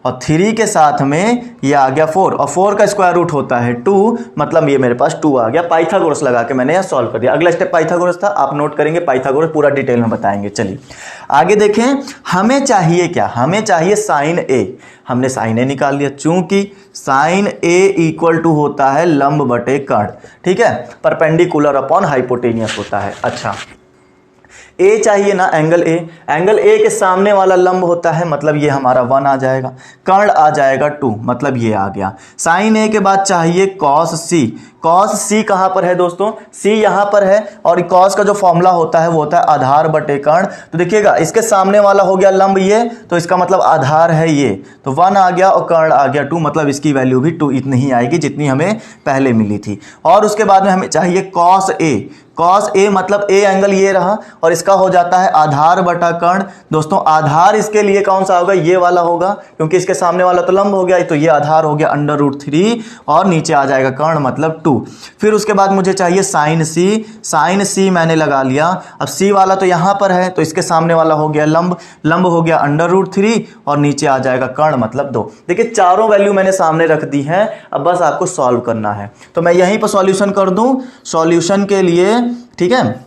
Speaker 1: और 3 के साथ में ये आ गया 4, और 4 का स्क्वायर रूट होता है 2, मतलब ये मेरे पास 2 आ गया। पाइथागोरस लगा के मैंने यह सॉल्व कर दिया। अगला स्टेप पाइथागोरस था, आप नोट करेंगे, पाइथागोरस पूरा डिटेल में बताएंगे। चलिए आगे देखें, हमें चाहिए क्या? हमें चाहिए sin A। हमने sin A निकाल लिया, चूंकि sin A इक्वल टू होता है लंब बटे कर्ण। ठीक है, परपेंडिकुलर अपॉन हाइपोटेनियस होता है। अच्छा, ए चाहिए ना, एंगल ए, एंगल ए के सामने वाला लंब होता है, मतलब ये हमारा 1 आ जाएगा, कर्ण आ जाएगा 2, मतलब ये आ गया। साइन ए के बाद चाहिए कॉस सी। कॉस सी कहां पर है दोस्तों? सी यहां पर है, और कॉस का जो फॉर्मूला होता है वो होता है आधार बटे कर्ण। तो देखिएगा इसके सामने वाला हो गया लंब ये, तो इसका मतलब आधार है ये, तो 1 आ गया और कर्ण आ गया 2, मतलब इसकी वैल्यू भी 2 इतनी ही आएगी जितनी हमें पहले मिली थी। और उसके बाद में हमें चाहिए कॉस ए। कॉस ए मतलब ए एंगल ये रहा, और इसका हो जाता है आधार बटा कर्ण। दोस्तों आधार इसके लिए कौन सा होगा? ये वाला होगा, क्योंकि इसके सामने वाला तो लंब हो गया, तो ये आधार हो गया √3, और नीचे आ जाएगा कर्ण मतलब 2। फिर उसके बाद मुझे चाहिए साइन सी। साइन सी मैंने लगा लिया। अब सी वाला तो यहां पर है, तो इसके सामने वाला हो गया लंब, लंब हो गया √3, और नीचे आ जाएगा कर्ण मतलब 2। देखिए चारों वैल्यू मैंने सामने रख दी हैं, अब बस आपको सॉल्व करना है। तो मैं यहीं पर सॉल्यूशन कर दूं। सॉल्यूशन के लिए, ठीक है,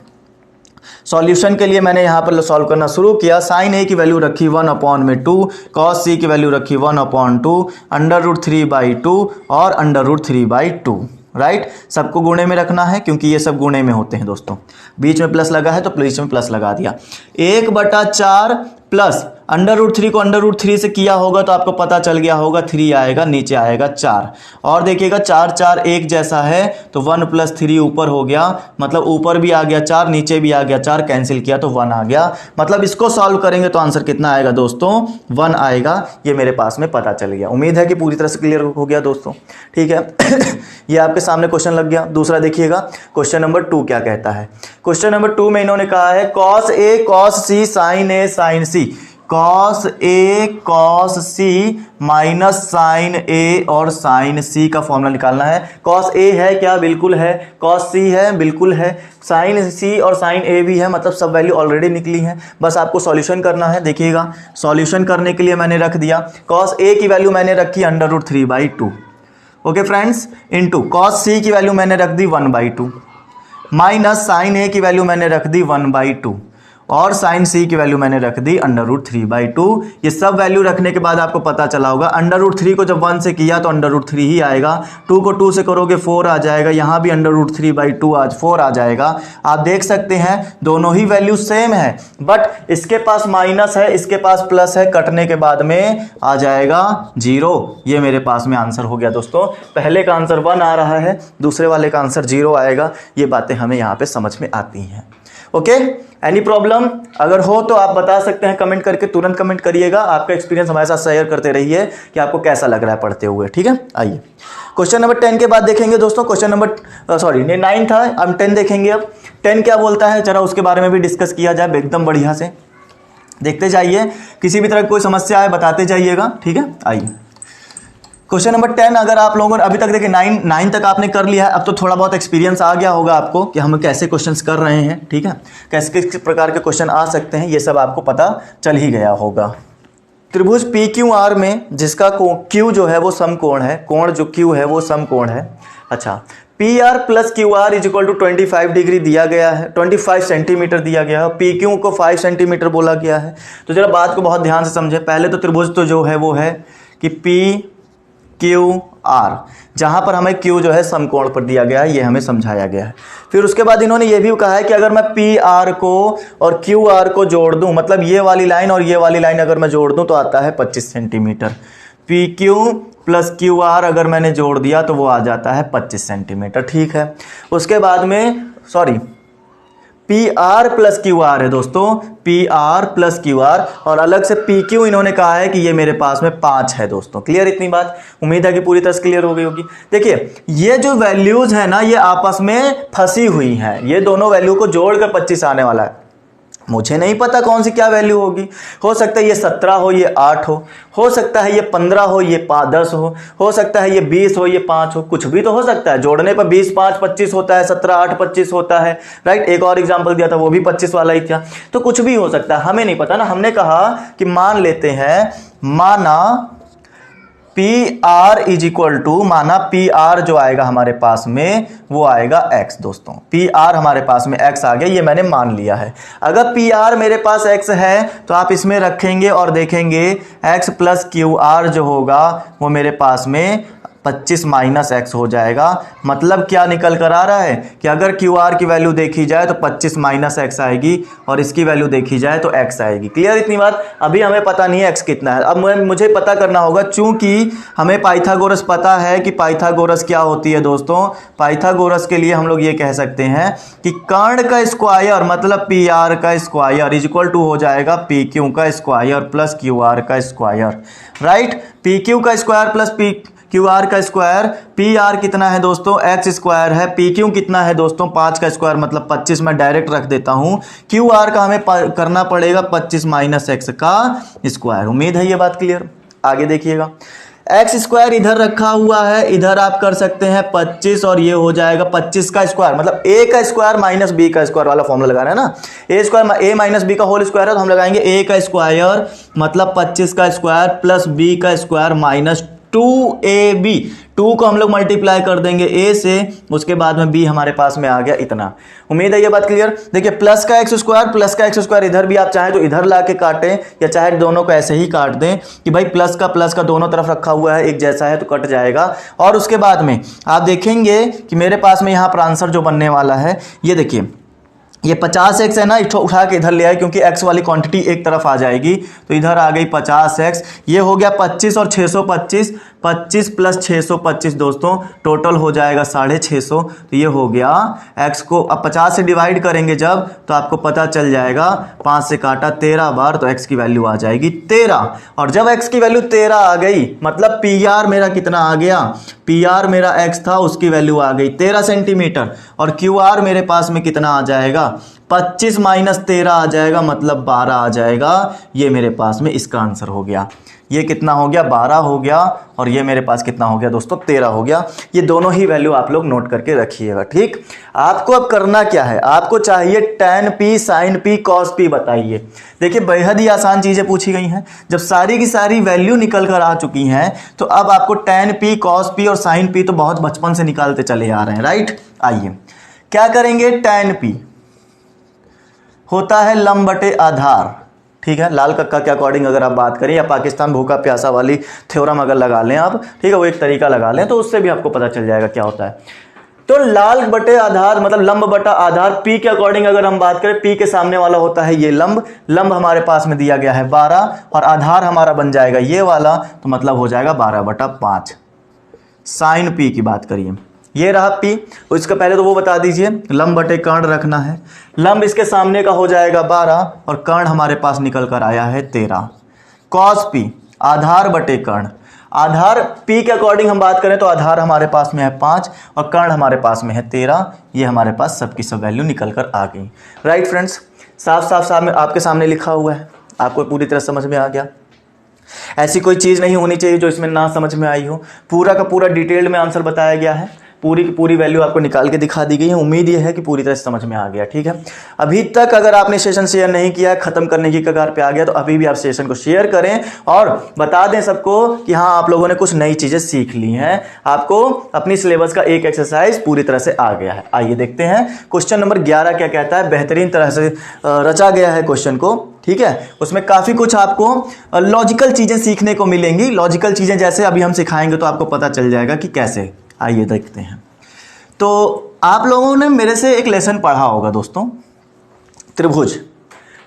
Speaker 1: सॉल्यूशन के लिए मैंने यहां पर सॉल्व करना शुरू किया। साइन ए की वैल्यू रखी 1/2, कॉस सी की वैल्यू रखी 1/2, √3/2 और √3/2। राइट, सबको गुणे में रखना है क्योंकि ये सब गुणे में होते हैं दोस्तों। बीच में प्लस लगा है तो बीच में प्लस लगा दिया। 1/4 प्लस √3 को √3 से किया होगा तो आपको पता चल गया होगा 3 आएगा, नीचे आएगा 4। और देखिएगा 4 4 एक जैसा है तो 1 + 3 ऊपर हो गया, मतलब ऊपर भी आ गया 4, नीचे भी आ गया 4, कैंसिल किया तो 1 आ गया। मतलब इसको सॉल्व करेंगे तो आंसर कितना आएगा दोस्तों, 1 आएगा। ये मेरे पास में पता चल गया। उम्मीद है कि पूरी तरह से क्लियर हो गया दोस्तों, ठीक है। ये आपके सामने क्वेश्चन लग गया। दूसरा देखिएगा क्वेश्चन नंबर 2 क्या कहता है। क्वेश्चन नंबर 2 में इन्होंने कहा है cos A cos C sin A sin C, cos A cos C minus sin A और sin C का फॉर्मूला निकालना है। cos A है क्या, बिल्कुल है। cos C है, बिल्कुल है। sin C और sin A भी है, मतलब सब वैल्यू ऑलरेडी निकली है, बस आपको सॉल्यूशन करना है। देखिएगा सॉल्यूशन करने के लिए मैंने रख दिया cos A की वैल्यू मैंने रखी √3/2, okay friends, into cos C की वैल्यू मैंने रख दी 1/2, माइनस sin A की वैल्यू मैंने रख दी 1/2 और sin C की वैल्यू मैंने रख दी √3/2। ये सब वैल्यू रखने के बाद आपको पता चला होगा √3 को जब 1 से किया तो √3 ही आएगा, 2 को 2 से करोगे 4 आ जाएगा, यहाँ भी √3/2 आज 4 आ जाएगा। आप देख सकते हैं दोनों ही वैल्यू सेम है, बट इसके पास माइनस है, इसके पास प्लस है, कटने के बाद में आ जाएगा 0। ये मेरे पास में आंसर हो गया दोस्तों। पहले का आंसर 1 आ रहा है, दूसरे वाले का आंसर 0 आएगा। ये बातें हमें यहाँ पे समझ में आती हैं। ओके, एनी प्रॉब्लम अगर हो तो आप बता सकते हैं कमेंट करके, तुरंत कमेंट करिएगा। आपका एक्सपीरियंस हमारे साथ शेयर करते रहिए कि आपको कैसा लग रहा है पढ़ते हुए, ठीक है। आइए क्वेश्चन नंबर 10 के बाद देखेंगे दोस्तों। क्वेश्चन नंबर 9 था, हम 10 देखेंगे। अब 10 क्या बोलता है जरा उसके बारे में भी डिस्कस किया जाए एकदम बढ़िया से। देखते जाइए, किसी भी तरह की कोई समस्या है बताते जाइएगा, ठीक है। आइए क्वेश्चन नंबर 10, अगर आप लोगों ने अभी तक देखिए 9 तक आपने कर लिया है, अब तो थोड़ा बहुत एक्सपीरियंस आ गया होगा आपको कि हम कैसे क्वेश्चंस कर रहे हैं, ठीक है, कैसे किस प्रकार के क्वेश्चन आ सकते हैं, ये सब आपको पता चल ही गया होगा। त्रिभुज PQR में जिसका Q जो है वो समकोण है, कोण जो Q है वो समकोण है। अच्छा, PR + QR = 25 डिग्री दिया गया है, 25 सेंटीमीटर दिया गया है, PQ को 5 सेंटीमीटर बोला गया है। तो जरा बात को बहुत ध्यान से समझें। पहले तो त्रिभुज तो जो है वो है कि PQR, जहां पर हमें Q जो है समकोण पर दिया गया है, ये हमें समझाया गया है। फिर उसके बाद इन्होंने ये भी कहा है कि अगर मैं PR को और QR को जोड़ दूं, मतलब ये वाली लाइन और ये वाली लाइन अगर मैं जोड़ दूं तो आता है 25 सेंटीमीटर। PQ + QR अगर मैंने जोड़ दिया तो वो आ जाता है 25 सेंटीमीटर, ठीक है। उसके बाद में PR + QR है दोस्तों, PR + QR, और अलग से PQ इन्होंने कहा है कि ये मेरे पास में 5 है दोस्तों। क्लियर इतनी बात? उम्मीद है कि पूरी तरह से क्लियर हो गई होगी। देखिए ये जो वैल्यूज है ना, ये आपस में फंसी हुई हैं। ये दोनों वैल्यू को जोड़कर 25 आने वाला है। मुझे नहीं पता कौन सी क्या वैल्यू होगी। हो सकता है ये 17 हो, ये 8 हो सकता है ये 15 हो, ये 10 हो सकता है ये 20 हो, ये 5 हो, कुछ भी तो हो सकता है। जोड़ने पर 20 5 25 होता है, 17 8 25 होता है, राइट। एक और एग्जांपल दिया था वो भी 25 वाला ही था, तो कुछ भी हो सकता है, हमें नहीं पता ना। हमने कहा कि मान लेते हैं, माना PR जो आएगा हमारे पास में वो आएगा x दोस्तों। PR हमारे पास में x आ गया, ये मैंने मान लिया है। अगर PR मेरे पास x है तो आप इसमें रखेंगे और देखेंगे x + QR जो होगा वो मेरे पास में 25 - x हो जाएगा। मतलब क्या निकल कर आ रहा है कि अगर QR की वैल्यू देखी जाए तो 25 - x आएगी और इसकी वैल्यू देखी जाए तो x आएगी। क्लियर इतनी बात? अभी हमें पता नहीं है x कितना है, अब मुझे पता करना होगा। चूंकि हमें पाइथागोरस पता है कि पाइथागोरस क्या होती है दोस्तों। पाइथागोरस के लिए हम लोग ये कह सकते हैं कि कर्ण का स्क्वायर मतलब PR का स्क्वायर = हो जाएगा PQ का स्क्वायर + QR का स्क्वायर, राइट। PQ का स्क्वायर + QR का स्क्वायर। PR कितना है दोस्तों? x² है। PQ कितना है दोस्तों? 5 का स्क्वायर मतलब 25। मैं डायरेक्ट रख देता हूं। QR का हमें करना पड़ेगा 25 - x का स्क्वायर। उम्मीद है ये बात क्लियर। आगे देखिएगा, x² इधर रखा हुआ है, इधर आप कर सकते हैं 25 और ये हो जाएगा 25 का स्क्वायर मतलब a का स्क्वायर - b का स्क्वायर वाला फॉर्मूला लगा रहे हैं ना। a - b का होल स्क्वायर है तो हम लगाएंगे a का स्क्वायर मतलब 25 का स्क्वायर + b का स्क्वायर - 2ab। 2 को हम लोग मल्टीप्लाई कर देंगे a से, उसके बाद में b हमारे पास में आ गया इतना। उम्मीद है ये बात क्लियर। देखिए प्लस का x² इधर भी आप चाहें तो इधर ला के काटें या चाहे दोनों को ऐसे ही काट दें कि भाई प्लस का दोनों तरफ रखा हुआ है एक जैसा है तो कट जाएगा। और उसके बाद में आप देखेंगे कि मेरे पास में यहाँ पर आंसर जो बनने वाला है, ये देखिए ये 50x है ना, इसको उठा के इधर ले आए क्योंकि x वाली क्वांटिटी एक तरफ आ जाएगी, तो इधर आ गई 50x। ये हो गया 25 और 625, 25 प्लस 625 दोस्तों टोटल हो जाएगा 650। तो ये हो गया x को अब 50 से डिवाइड करेंगे जब, तो आपको पता चल जाएगा 5 से काटा 13 बार, तो x की वैल्यू आ जाएगी 13। और जब x की वैल्यू 13 आ गई मतलब PR मेरा कितना आ गया, PR मेरा x था उसकी वैल्यू आ गई 13 सेंटीमीटर, और QR मेरे पास में कितना आ जाएगा 25 माइनस 13 आ जाएगा, मतलब 12 आ जाएगा। ये मेरे पास में इसका आंसर हो गया। ये कितना हो गया 12 हो गया, और ये मेरे पास कितना हो गया दोस्तों 13 हो गया। ये दोनों ही वैल्यू आप लोग नोट करके रखिएगा, ठीक। आपको अब करना क्या है, आपको चाहिए tan p sin p cos p बताइए। देखिए बेहद ही आसान चीजें पूछी गई हैं। जब सारी की सारी वैल्यू निकल कर आ चुकी हैं तो अब आपको tan p cos p और sin p तो बहुत बचपन से निकालते चले आ रहे हैं, राइट। आइए क्या करेंगे, tan p होता है लंब बटे आधार, ठीक है। लाल कक्का के अकॉर्डिंग अगर आप बात करें या पाकिस्तान भूखा प्यासा वाली थ्योरम अगर लगा लें आप, ठीक है, वो एक तरीका लगा लें तो उससे भी आपको पता चल जाएगा क्या होता है। तो लाल बटे आधार मतलब लंब बटा आधार, p के अकॉर्डिंग अगर हम बात करें, p के सामने वाला होता है ये लंब, लंब हमारे पास में दिया गया है 12 और आधार हमारा बन जाएगा ये वाला, तो मतलब हो जाएगा 12/5। साइन p की बात करिए, ये रहा p, उसका पहले तो वो बता दीजिए लंब बटे कर्ण रखना है। लंब इसके सामने का हो जाएगा 12 और कर्ण हमारे पास निकल कर आया है 13। cos p आधार बटे कर्ण, आधार p के अकॉर्डिंग हम बात करें तो आधार हमारे पास में है 5 और कर्ण हमारे पास में है 13। ये हमारे पास सबकी सब वैल्यू निकल कर आ गई, राइट फ्रेंड्स। साफ साफ आपके सामने लिखा हुआ है, आपको पूरी तरह समझ में आ गया। ऐसी कोई चीज़ नहीं होनी चाहिए जो इसमें ना समझ में आई हो। पूरा का पूरा डिटेल्ड में आंसर बताया गया है, पूरी की पूरी वैल्यू आपको निकाल के दिखा दी गई है। उम्मीद ये है कि पूरी तरह से समझ में आ गया, ठीक है। अभी तक अगर आपने सेशन शेयर नहीं किया है, खत्म करने की कगार पे आ गया, तो अभी भी आप सेशन को शेयर करें और बता दें सबको कि हाँ आप लोगों ने कुछ नई चीजें सीख ली हैं, आपको अपनी सिलेबस का एक एक्सरसाइज पूरी तरह से आ गया है। आइए देखते हैं क्वेश्चन नंबर 11 क्या कहता है। बेहतरीन तरह से रचा गया है क्वेश्चन को, ठीक है। उसमें काफी कुछ आपको लॉजिकल चीजें सीखने को मिलेंगी। लॉजिकल चीजें जैसे अभी हम सिखाएंगे तो आपको पता चल जाएगा कि कैसे। आइए देखते हैं। तो आप लोगों ने मेरे से एक लेसन पढ़ा होगा दोस्तों, त्रिभुज,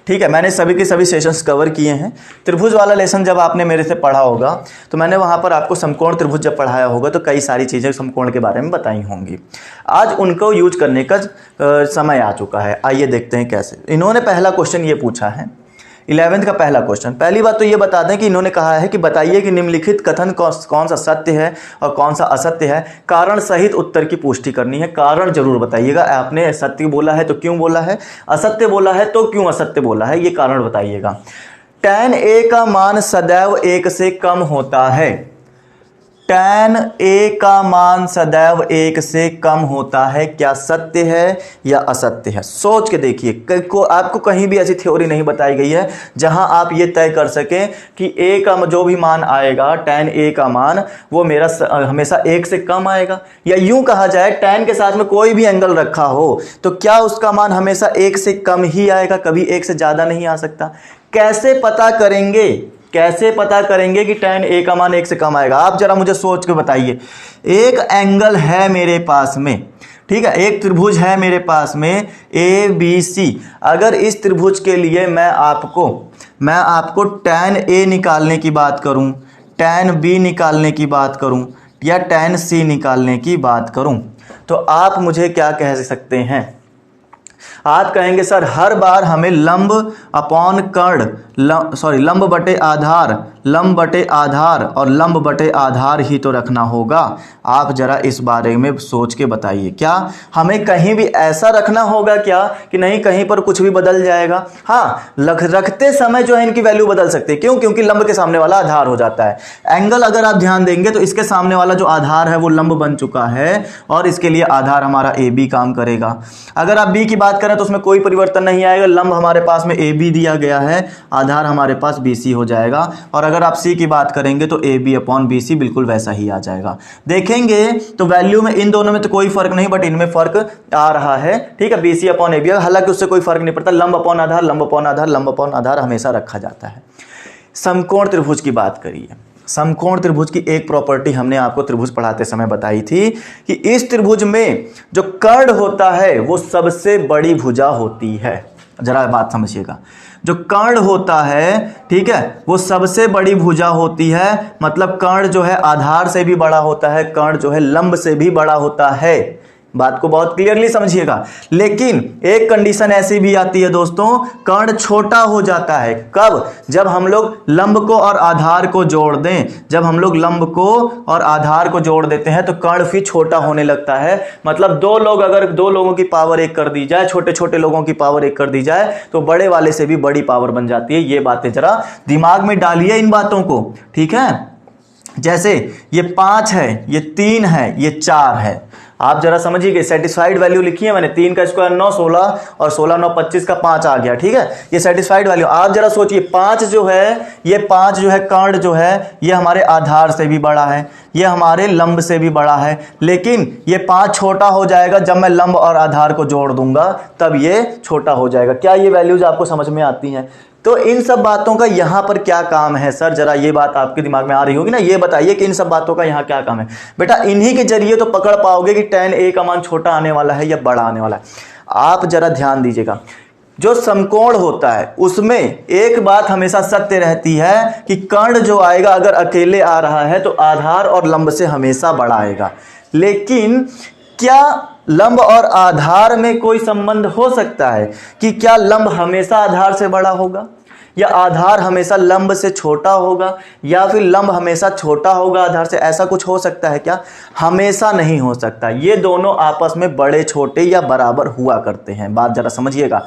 Speaker 1: ठीक है। मैंने सभी के सभी सेशंस कवर किए हैं। त्रिभुज वाला लेसन जब आपने मेरे से पढ़ा होगा तो मैंने वहाँ पर आपको समकोण त्रिभुज जब पढ़ाया होगा तो कई सारी चीज़ें समकोण के बारे में बताई होंगी। आज उनको यूज करने का समय आ चुका है। आइए देखते हैं कैसे। इन्होंने पहला क्वेश्चन ये पूछा है 11th का पहला क्वेश्चन। पहली बात तो ये बता दें कि इन्होंने कहा है कि बताइए कि निम्नलिखित कथन कौन सा सत्य है और कौन सा असत्य है। कारण सहित उत्तर की पुष्टि करनी है। कारण जरूर बताइएगा। आपने सत्य बोला है तो क्यों बोला है, असत्य बोला है तो क्यों असत्य बोला है, ये कारण बताइएगा। tan a का मान सदैव 1 से कम होता है। tan a का मान सदैव 1 से कम होता है, क्या सत्य है या असत्य है? सोच के देखिए। आपको कहीं भी ऐसी थ्योरी नहीं बताई गई है जहां आप ये तय कर सकें कि a का जो भी मान आएगा, tan a का मान वो मेरा हमेशा 1 से कम आएगा। या यूं कहा जाए tan के साथ में कोई भी एंगल रखा हो तो क्या उसका मान हमेशा 1 से कम ही आएगा, कभी 1 से ज्यादा नहीं आ सकता। कैसे पता करेंगे, कैसे पता करेंगे कि tan a का मान 1 से कम आएगा? आप जरा मुझे सोच के बताइए। एक एंगल है मेरे पास में, ठीक है, एक त्रिभुज है मेरे पास में ABC। अगर इस त्रिभुज के लिए मैं आपको tan a निकालने की बात करूं, tan b निकालने की बात करूं या tan c निकालने की बात करूं, तो आप मुझे क्या कह सकते हैं? आप कहेंगे सर हर बार हमें लंब अपॉन कर्ण, लंब बटे आधार, लंब बटे आधार और लंब बटे आधार ही तो रखना होगा। आप जरा इस बारे में सोच के बताइए, क्या हमें कहीं भी ऐसा रखना होगा क्या कि नहीं कहीं पर कुछ भी बदल जाएगा? हाँ, रखते समय जो है इनकी वैल्यू बदल सकती है। क्यों? क्योंकि लंब के सामने वाला आधार हो जाता है। एंगल अगर आप ध्यान देंगे तो इसके सामने वाला जो आधार है वो लंब बन चुका है और इसके लिए आधार हमारा AB काम करेगा। अगर आप B की बात करें तो उसमें कोई परिवर्तन नहीं आएगा। लंब हमारे पास में AB दिया गया है, आधार हमारे पास BC हो जाएगा। और अगर आप C की बात करेंगे तो AB अपॉन BC बिल्कुल वैसा ही आ जाएगा। देखेंगे तो वैल्यू में इन दोनों में तो कोई फर्क नहीं, बट इनमें फर्क आ रहा है, ठीक है। BC अपॉन AB, हालांकि उससे कोई फर्क नहीं पड़ता। लंब अपॉन आधार, लंब अपॉन आधार, लंब अपॉन आधार हमेशा रखा जाता है। समकोण त्रिभुज की बात करिए। समकोण त्रिभुज की एक प्रॉपर्टी हमने आपको त्रिभुज पढ़ाते समय बताई थी कि इस त्रिभुज में जो कर्ण होता है वो सबसे बड़ी भुजा होती है। जरा बात समझिएगा, जो कर्ण होता है, ठीक है, वो सबसे बड़ी भुजा होती है। मतलब कर्ण जो है आधार से भी बड़ा होता है, कर्ण जो है लंब से भी बड़ा होता है। बात को बहुत क्लियरली समझिएगा। लेकिन एक कंडीशन ऐसी भी आती है दोस्तों, कर्ण छोटा हो जाता है। कब? जब हम लोग लंब को और आधार को जोड़ दें। जब हम लोग लंब को और आधार को जोड़ देते हैं तो कर्ण फिर छोटा होने लगता है। मतलब दो लोग, अगर दो लोगों की पावर एक कर दी जाए, छोटे छोटे लोगों की पावर एक कर दी जाए, तो बड़े वाले से भी बड़ी पावर बन जाती है। ये बातें जरा दिमाग में डालिए इन बातों को, ठीक है। जैसे ये 5 है, ये 3 है, ये 4 है। आप जरा समझिए, सेटिस्फाइड वैल्यू लिखी है मैंने, 3 का स्क्वायर 9, 16 और 16 9 25 का 5 आ गया, ठीक है। ये सेटिस्फाइड वैल्यू। आप जरा सोचिए, 5 जो है, ये 5 जो है कर्ण जो है, ये हमारे आधार से भी बड़ा है, ये हमारे लंब से भी बड़ा है। लेकिन ये 5 छोटा हो जाएगा जब मैं लंब और आधार को जोड़ दूंगा, तब ये छोटा हो जाएगा। क्या ये वैल्यूज आपको समझ में आती हैं? तो इन सब बातों का यहाँ पर क्या काम है सर? जरा ये बात आपके दिमाग में आ रही होगी ना, ये बताइए कि इन सब बातों का यहाँ क्या काम है। बेटा इन्हीं के जरिए तो पकड़ पाओगे कि tan a का मान छोटा आने वाला है या बड़ा आने वाला है। आप जरा ध्यान दीजिएगा, जो समकोण होता है उसमें एक बात हमेशा सत्य रहती है कि कर्ण जो आएगा अगर अकेले आ रहा है तो आधार और लंब से हमेशा बड़ा आएगा। लेकिन क्या लंब और आधार में कोई संबंध हो सकता है कि क्या लंब हमेशा आधार से बड़ा होगा, या आधार हमेशा लंब से छोटा होगा, या फिर लंब हमेशा छोटा होगा आधार से? ऐसा कुछ हो सकता है क्या? हमेशा नहीं हो सकता। ये दोनों आपस में बड़े छोटे या बराबर हुआ करते हैं। बात जरा समझिएगा,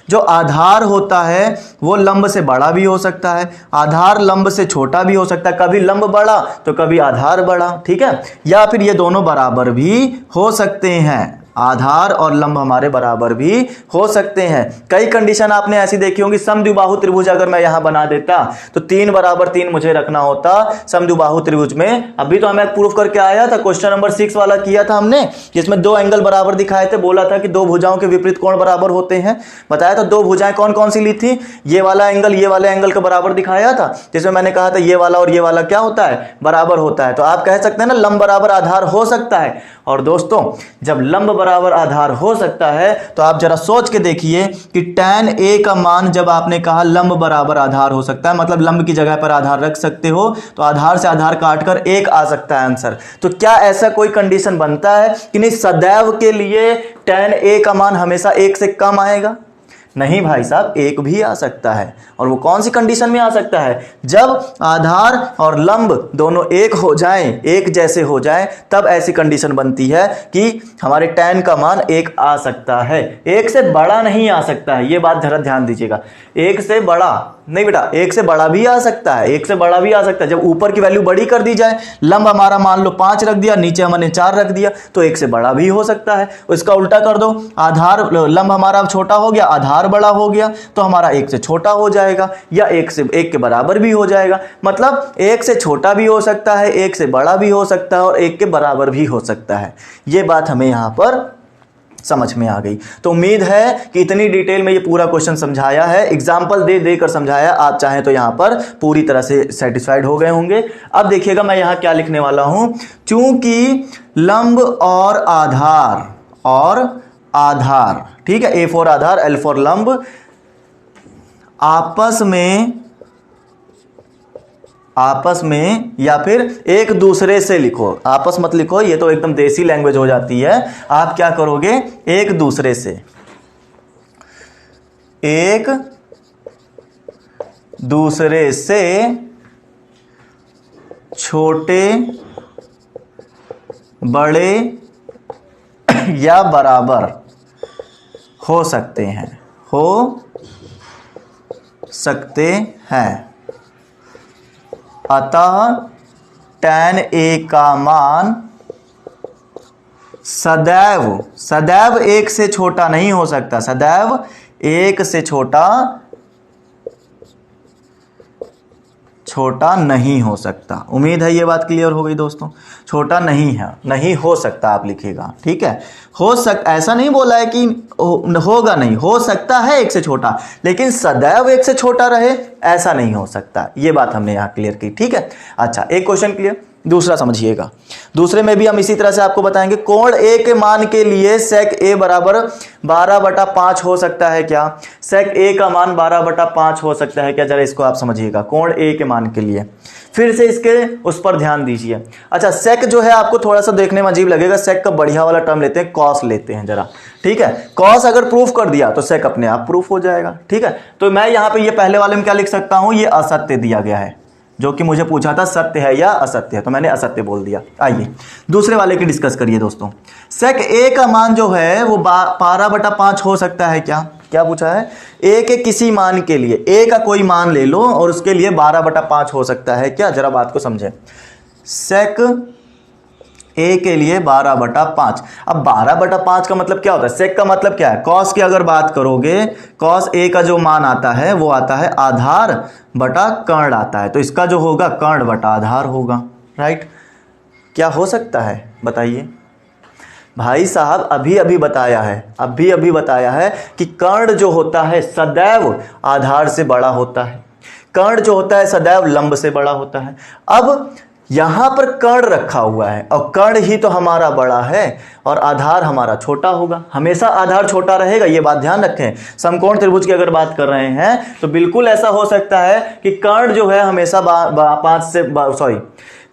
Speaker 1: जो आधार होता है वो लंब से बड़ा भी हो सकता है, आधार लंब से छोटा भी हो सकता है। कभी लंब बड़ा तो कभी आधार बड़ा, ठीक है। या फिर ये दोनों बराबर भी हो सकते हैं, आधार और लंब हमारे बराबर भी हो सकते हैं। कई कंडीशन आपने ऐसी देखी होंगी। समद्विबाहु त्रिभुज अगर मैं यहां बना देता तो 3 बराबर 3 मुझे रखना होता समद्विबाहु त्रिभुज में। अभी तो हमें प्रूफ करके आया था, क्वेश्चन नंबर 6 वाला किया था हमने, जिसमें 2 एंगल बराबर दिखाए थे। बोला था कि 2 भुजाओं के विपरीत कोण बराबर होते हैं। बताया था 2 भुजाएं कौन कौन सी ली थी। ये वाला एंगल ये वाले एंगल का बराबर दिखाया था, जिसमें मैंने कहा था ये वाला और ये वाला क्या होता है, बराबर होता है। तो आप कह सकते हैं ना लंब बराबर आधार हो सकता है। और दोस्तों जब लंब बराबर आधार हो सकता है तो आप जरा सोच के देखिए कि tan a का मान, जब आपने कहा लंब बराबर आधार हो सकता है, मतलब लंब की जगह पर आधार रख सकते हो, तो आधार से आधार काटकर 1 आ सकता है आंसर। तो क्या ऐसा कोई कंडीशन बनता है कि नहीं सदैव के लिए tan a का मान हमेशा 1 से कम आएगा? नहीं भाई साहब, 1 भी आ सकता है। और वो कौन सी कंडीशन में आ सकता है? जब आधार और लंब दोनों एक हो जाएं, एक जैसे हो जाएं, तब ऐसी कंडीशन बनती है कि हमारे tan का मान 1 आ सकता है। 1 से बड़ा नहीं आ सकता है, ये बात जरा ध्यान दीजिएगा। 1 से बड़ा नहीं बेटा, 1 से बड़ा भी आ सकता है, 1 से बड़ा भी आ सकता है। जब ऊपर की वैल्यू बड़ी कर दी जाए, लंब हमारा मान लो 5 रख दिया, नीचे हमने 4 रख दिया, तो 1 से बड़ा भी हो सकता है। इसका उल्टा कर दो, आधार लंब हमारा छोटा हो गया, आधार बड़ा हो गया, तो हमारा 1 से छोटा हो जाएगा, या 1 से 1 के बराबर भी हो जाएगा। मतलब 1 से छोटा भी हो सकता है, 1 से बड़ा भी हो सकता है, और 1 के बराबर भी हो सकता है। ये बात हमें यहां पर समझ में आ गई। तो उम्मीद है कि इतनी डिटेल में ये पूरा क्वेश्चन समझाया है, एग्जाम्पल दे देकर समझाया। आप चाहें तो यहां पर पूरी तरह से सेटिस्फाइड हो गए होंगे। अब देखिएगा मैं यहां क्या लिखने वाला हूं। चूंकि लंब और आधार, ठीक है, A for Aadhaar, L for लंब, आपस में या फिर एक दूसरे से लिखो, आपस मत लिखो, ये तो एकदम देसी लैंग्वेज हो जाती है। आप क्या करोगे, एक दूसरे से छोटे, बड़े या बराबर हो सकते हैं। अतः tan a का मान सदैव 1 से छोटा नहीं हो सकता, सदैव 1 से छोटा छोटा नहीं हो सकता। उम्मीद है ये बात क्लियर हो गई दोस्तों। छोटा नहीं है, नहीं हो सकता आप लिखिएगा, ठीक है। ऐसा नहीं बोला है कि होगा नहीं, हो सकता है एक से छोटा, लेकिन सदैव एक से छोटा रहे ऐसा नहीं हो सकता। ये बात हमने यहाँ क्लियर की, ठीक है। अच्छा, एक क्वेश्चन क्लियर। दूसरा समझिएगा, दूसरे में भी हम इसी तरह से आपको बताएंगे। कोण ए के मान के लिए सेक ए बराबर 12/5 हो सकता है क्या? सेक ए का मान 12/5 हो सकता है क्या? जरा इसको आप समझिएगा। कोण ए के मान के लिए फिर से इसके उस पर ध्यान दीजिए। अच्छा, सेक जो है आपको थोड़ा सा देखने में अजीब लगेगा, सेक का बढ़िया वाला टर्म लेते हैं, कॉस लेते हैं जरा, ठीक है। कॉस अगर प्रूफ कर दिया तो सेक अपने आप प्रूफ हो जाएगा, ठीक है। तो मैं यहाँ पे ये पहले वाले में क्या लिख सकता हूँ, ये असत्य दिया गया है, जो कि मुझे पूछा था सत्य है या असत्य है, तो मैंने असत्य बोल दिया। आइए दूसरे वाले की डिस्कस करिए दोस्तों। सेक ए का मान जो है वो 12/5 हो सकता है क्या? क्या पूछा है? ए के किसी मान के लिए, ए का कोई मान ले लो और उसके लिए 12/5 हो सकता है क्या? जरा बात को समझें। सेक ए के लिए 12/5। अब 12/5 का मतलब क्या होता है? सेक का मतलब क्या है? कॉस की अगर बात करोगे, कॉस ए का जो मान आता है वो आता है आधार बटा कर्ण आता है, तो इसका जो होगा कर्ण बटा आधार होगा, राइट। क्या हो सकता है बताइए भाई साहब? अभी अभी बताया है कि कर्ण जो होता है सदैव आधार से बड़ा होता है, कर्ण जो होता है सदैव लंब से बड़ा होता है। अब यहां पर कर्ण रखा हुआ है और कर्ण ही तो हमारा बड़ा है और आधार हमारा छोटा होगा, हमेशा आधार छोटा रहेगा, ये बात ध्यान रखें। समकोण त्रिभुज की अगर बात कर रहे हैं तो बिल्कुल ऐसा हो सकता है कि कर्ण जो है हमेशा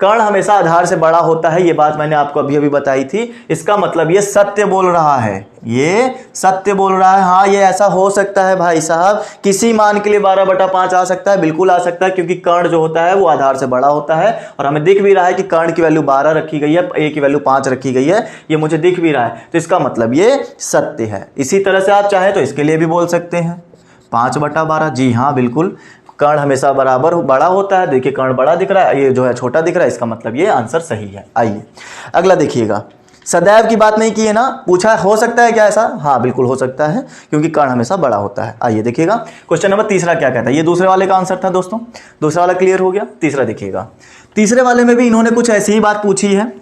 Speaker 1: कर्ण हमेशा आधार से बड़ा होता है, ये बात मैंने आपको अभी अभी बताई थी। इसका मतलब ये सत्य बोल रहा है, ये सत्य बोल रहा है। हाँ, ये ऐसा हो सकता है भाई साहब, किसी मान के लिए 12/5 आ सकता है, बिल्कुल आ सकता है, क्योंकि कर्ण जो होता है वो आधार से बड़ा होता है और हमें दिख भी रहा है कि कर्ण की वैल्यू 12 रखी गई है, ए की वैल्यू 5 रखी गई है, ये मुझे दिख भी रहा है, तो इसका मतलब ये सत्य है। इसी तरह से आप चाहें तो इसके लिए भी बोल सकते हैं 5/12। जी हाँ, बिल्कुल, कर्ण हमेशा बराबर बड़ा होता है। देखिए कर्ण बड़ा दिख रहा है, ये जो है छोटा दिख रहा है, इसका मतलब ये आंसर सही है। आइए अगला देखिएगा। सदैव की बात नहीं की है ना, पूछा हो सकता है क्या ऐसा? हाँ बिल्कुल हो सकता है, क्योंकि कर्ण हमेशा बड़ा होता है। आइए देखिएगा क्वेश्चन नंबर तीसरा क्या कहता है। ये दूसरे वाले का आंसर था दोस्तों, दूसरा वाला क्लियर हो गया। तीसरा देखिएगा, तीसरे वाले में भी इन्होंने कुछ ऐसी ही बात पूछी है,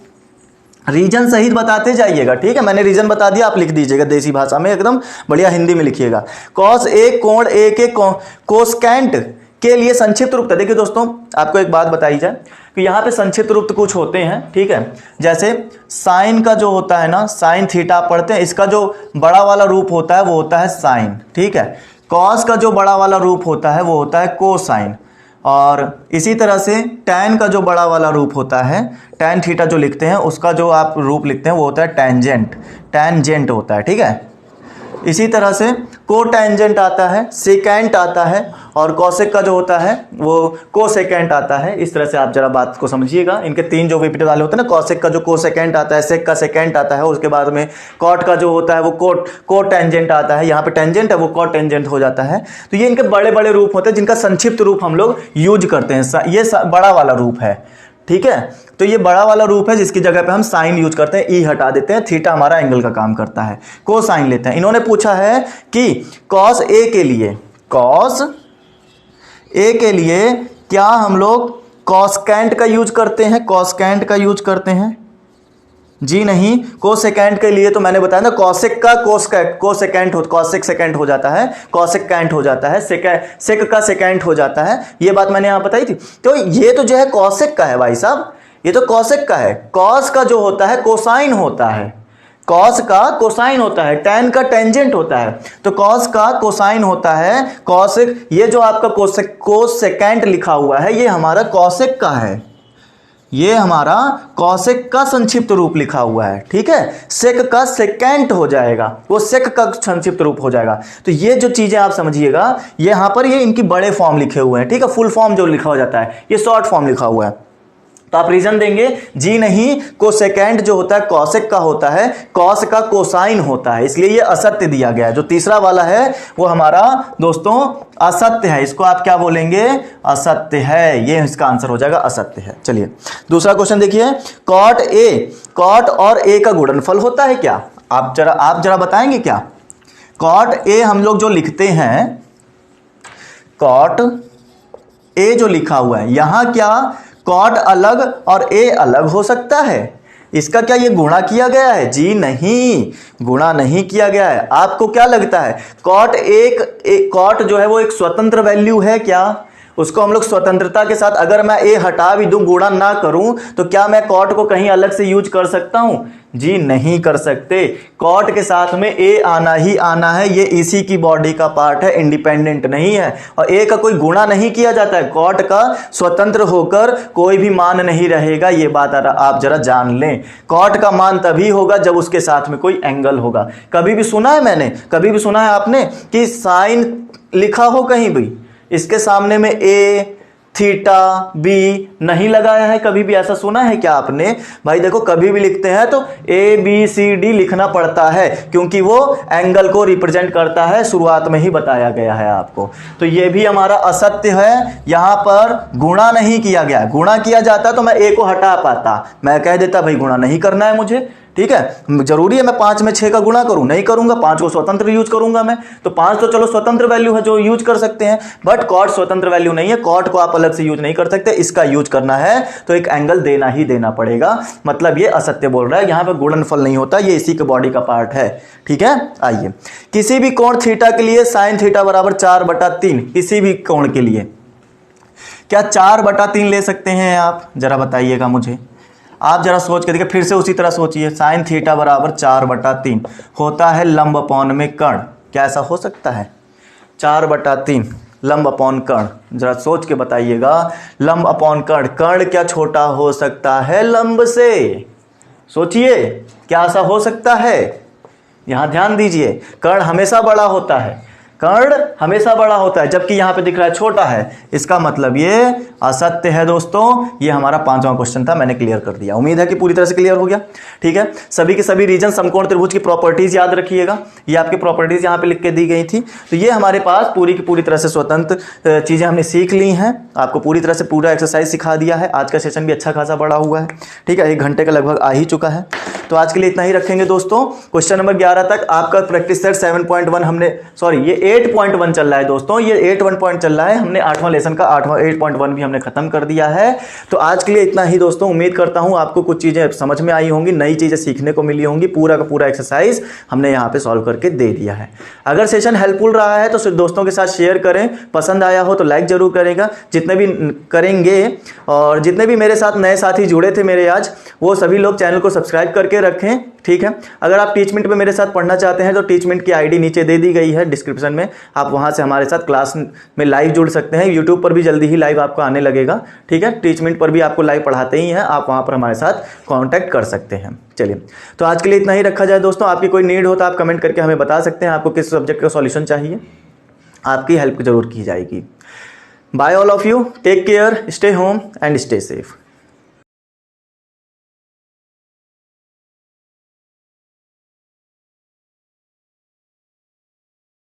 Speaker 1: रीजन सहित बताते जाइएगा, ठीक है। मैंने रीजन बता दिया, आप लिख दीजिएगा देसी भाषा में, एकदम बढ़िया हिंदी में लिखिएगा। कॉस ए कोण ए के कोसेकेंट के लिए संक्षिप्त रूप। देखिए दोस्तों, आपको एक बात बताई जाए कि यहाँ पे संक्षिप्त रूप कुछ होते हैं, ठीक है। जैसे साइन का जो होता है ना, साइन थीटा पढ़ते हैं, इसका जो बड़ा वाला रूप होता है वो होता है साइन, ठीक है। कॉस का जो बड़ा वाला रूप होता है वो होता है कोसाइन, और इसी तरह से टैन का जो बड़ा वाला रूप होता है, टैन थीटा जो लिखते हैं उसका जो आप रूप लिखते हैं वो होता है टेंजेंट, टेंजेंट होता है, ठीक है। इसी तरह से कोटेंजेंट आता है, सेकेंट आता है, और कॉसेक का जो होता है वो कोसेकेंट आता है। इस तरह से आप जरा बात को समझिएगा। इनके तीन जो विपरीत वाले होते हैं ना, कॉसेक का जो कोसेकेंट आता है, सेक का सेकेंट आता है, उसके बाद में कॉट का जो होता है वो कोटेंजेंट आता है। यहाँ पे टेंजेंट है वो कोटेंजेंट हो जाता है। तो ये इनके बड़े बड़े रूप होते हैं जिनका संक्षिप्त रूप हम लोग यूज करते हैं। ये बड़ा वाला रूप है, ठीक है। तो ये बड़ा वाला रूप है जिसकी जगह पे हम साइन यूज करते हैं, ई हटा देते हैं, थीटा हमारा एंगल का काम करता है, कोसाइन लेते हैं। इन्होंने पूछा है कि कॉस ए के लिए, कॉस ए के लिए क्या हम लोग कॉसकेंट का यूज करते हैं, कॉसकेंट का यूज करते हैं? जी नहीं। कोसेकेंट के लिए तो मैंने बताया ना, कॉसेक का कोसेकेंट हो, कॉसेक सेकेंट हो जाता है, कॉसेक कैंट हो जाता है, सेक का सेकेंट हो जाता है, ये बात मैंने यहां बताई थी। तो ये तो जो है कॉसेक का है भाई साहब, ये तो कॉसेक का है। कॉस का जो होता है कोसाइन होता है, कॉस का कोसाइन होता है, टैन का टेंजेंट होता है, तो कॉस का कोसाइन होता है कॉसेक। ये जो आपका कोसेकेंट लिखा हुआ है ये हमारा कॉसेक का है, ये हमारा कॉसेक का संक्षिप्त रूप लिखा हुआ है, ठीक है। सेक का सेकेंट हो जाएगा, वो सेक का संक्षिप्त रूप हो जाएगा। तो ये जो चीजें आप समझिएगा, ये यहां पर ये इनकी बड़े फॉर्म लिखे हुए हैं, ठीक है। फुल फॉर्म जो लिखा हो जाता है, ये शॉर्ट फॉर्म लिखा हुआ है। तो आप रीजन देंगे, जी नहीं, कोसेकेंट जो होता है कॉसेक का होता है, कॉस का कोसाइन होता है, इसलिए ये असत्य दिया गया है। जो तीसरा वाला है वो हमारा दोस्तों असत्य है, इसको आप क्या बोलेंगे? असत्य है, ये इसका आंसर हो जाएगा, असत्य है। चलिए दूसरा क्वेश्चन देखिए, कॉट और ए का गुणनफल होता है क्या? आप जरा बताएंगे क्या? कॉट ए हम लोग जो लिखते हैं, कॉट ए जो लिखा हुआ है यहाँ क्या कॉट अलग और ए अलग हो सकता है? इसका क्या ये गुणा किया गया है? जी नहीं, गुणा नहीं किया गया है। आपको क्या लगता है कॉट एक कॉट जो है वो एक स्वतंत्र वैल्यू है क्या? उसको हम लोग स्वतंत्रता के साथ, अगर मैं ए हटा भी दूं, गुणा ना करूं, तो क्या मैं कॉट को कहीं अलग से यूज कर सकता हूं? जी नहीं कर सकते। कॉट के साथ में ए आना ही आना है, ये इसी की बॉडी का पार्ट है, इंडिपेंडेंट नहीं है। और ए का कोई गुणा नहीं किया जाता है, कॉट का स्वतंत्र होकर कोई भी मान नहीं रहेगा, ये बात आप जरा जान लें। कॉट का मान तभी होगा जब उसके साथ में कोई एंगल होगा। कभी भी सुना है मैंने, कभी भी सुना है आपने कि साइन लिखा हो कहीं भी, इसके सामने में ए थीटा बी नहीं लगाया है? कभी भी ऐसा सुना है क्या आपने? भाई देखो, कभी भी लिखते हैं तो ए बी सी डी लिखना पड़ता है, क्योंकि वो एंगल को रिप्रेजेंट करता है, शुरुआत में ही बताया गया है आपको। तो ये भी हमारा असत्य है, यहां पर गुणा नहीं किया गया। गुणा किया जाता तो मैं ए को हटा पाता, मैं कह देता भाई गुणा नहीं करना है मुझे, ठीक है। जरूरी है मैं 5 में 6 का गुणा करूं? नहीं करूंगा, 5 को स्वतंत्र यूज करूंगा मैं। तो 5 तो चलो स्वतंत्र वैल्यू है जो यूज कर सकते हैं, बट कॉट स्वतंत्र वैल्यू नहीं है, कॉट को आप अलग से यूज नहीं कर सकते। इसका यूज करना है तो एक एंगल देना ही देना पड़ेगा, मतलब ये असत्य बोल रहा है, यहां पर गुणनफल नहीं होता, ये इसी के बॉडी का पार्ट है, ठीक है। आइए, किसी भी कोण थीटा के लिए साइन थीटा बराबर 4/3, किसी भी कोण के लिए क्या 4/3 ले सकते हैं आप? जरा बताइएगा मुझे, आप जरा सोच के देखिए, फिर से उसी तरह सोचिए। साइन थीटा बराबर 4/3 होता है लंब अपॉन में कर्ण, क्या ऐसा हो सकता है? 4/3 लंब अपॉन कर्ण, जरा सोच के बताइएगा। लंब अपॉन कर्ण, कर्ण क्या छोटा हो सकता है लंब से? सोचिए, क्या ऐसा हो सकता है? यहां ध्यान दीजिए, कर्ण हमेशा बड़ा होता है, कर्ण हमेशा बड़ा होता है, जबकि यहां पे दिख रहा है छोटा है, इसका मतलब ये असत्य है दोस्तों। ये हमारा 5वां क्वेश्चन था, मैंने क्लियर कर दिया, उम्मीद है कि पूरी तरह से क्लियर हो गया, ठीक है। सभी के सभी रीजन समकोण त्रिभुज की प्रॉपर्टीज याद रखिएगा, ये आपकी प्रॉपर्टीज यहां पे लिख के दी गई थी। तो ये हमारे पास पूरी की पूरी तरह से स्वतंत्र चीजें हमने सीख ली हैं, आपको पूरी तरह से पूरा एक्सरसाइज सिखा दिया है। आज का सेशन भी अच्छा खासा बड़ा हुआ है, ठीक है, 1 घंटे का लगभग आ ही चुका है। तो आज के लिए इतना ही रखेंगे दोस्तों। क्वेश्चन नंबर 11 तक आपका प्रैक्टिस सेट 7.1 हमने, सॉरी ये 8.1 चल रहा है दोस्तों, ये 8.1 पॉइंट चल रहा है, हमने 8वां लेसन का 8.1 भी हमने खत्म कर दिया है। तो आज के लिए इतना ही दोस्तों, उम्मीद करता हूं आपको कुछ चीजें समझ में आई होंगी, नई चीजें सीखने को मिली होंगी। पूरा का पूरा एक्सरसाइज हमने यहाँ पे सॉल्व करके दे दिया है। अगर सेशन हेल्पफुल रहा है तो सिर्फ दोस्तों के साथ शेयर करें, पसंद आया हो तो लाइक जरूर करेगा, जितने भी करेंगे, और जितने भी मेरे साथ नए साथी जुड़े थे मेरे आज, वो सभी लोग चैनल को सब्सक्राइब करके रखें, ठीक है। अगर आप टीचमेंट पे मेरे साथ पढ़ना चाहते हैं तो टीचमेंट की आईडी नीचे दे दी गई है डिस्क्रिप्शन में, आप वहां से हमारे साथ क्लास में लाइव जुड़ सकते हैं। यूट्यूब पर भी जल्दी ही लाइव आपको आने लगेगा, ठीक है। टीचमेंट पर भी आपको लाइव पढ़ाते ही हैं, आप वहां पर हमारे साथ कांटेक्ट कर सकते हैं। चलिए, तो आज के लिए इतना ही रखा जाए दोस्तों। आपकी कोई नीड हो तो आप कमेंट करके हमें बता सकते हैं, आपको किस सब्जेक्ट का सॉल्यूशन चाहिए, आपकी हेल्प जरूर की जाएगी। Bye all of you, take care, stay home and stay safe.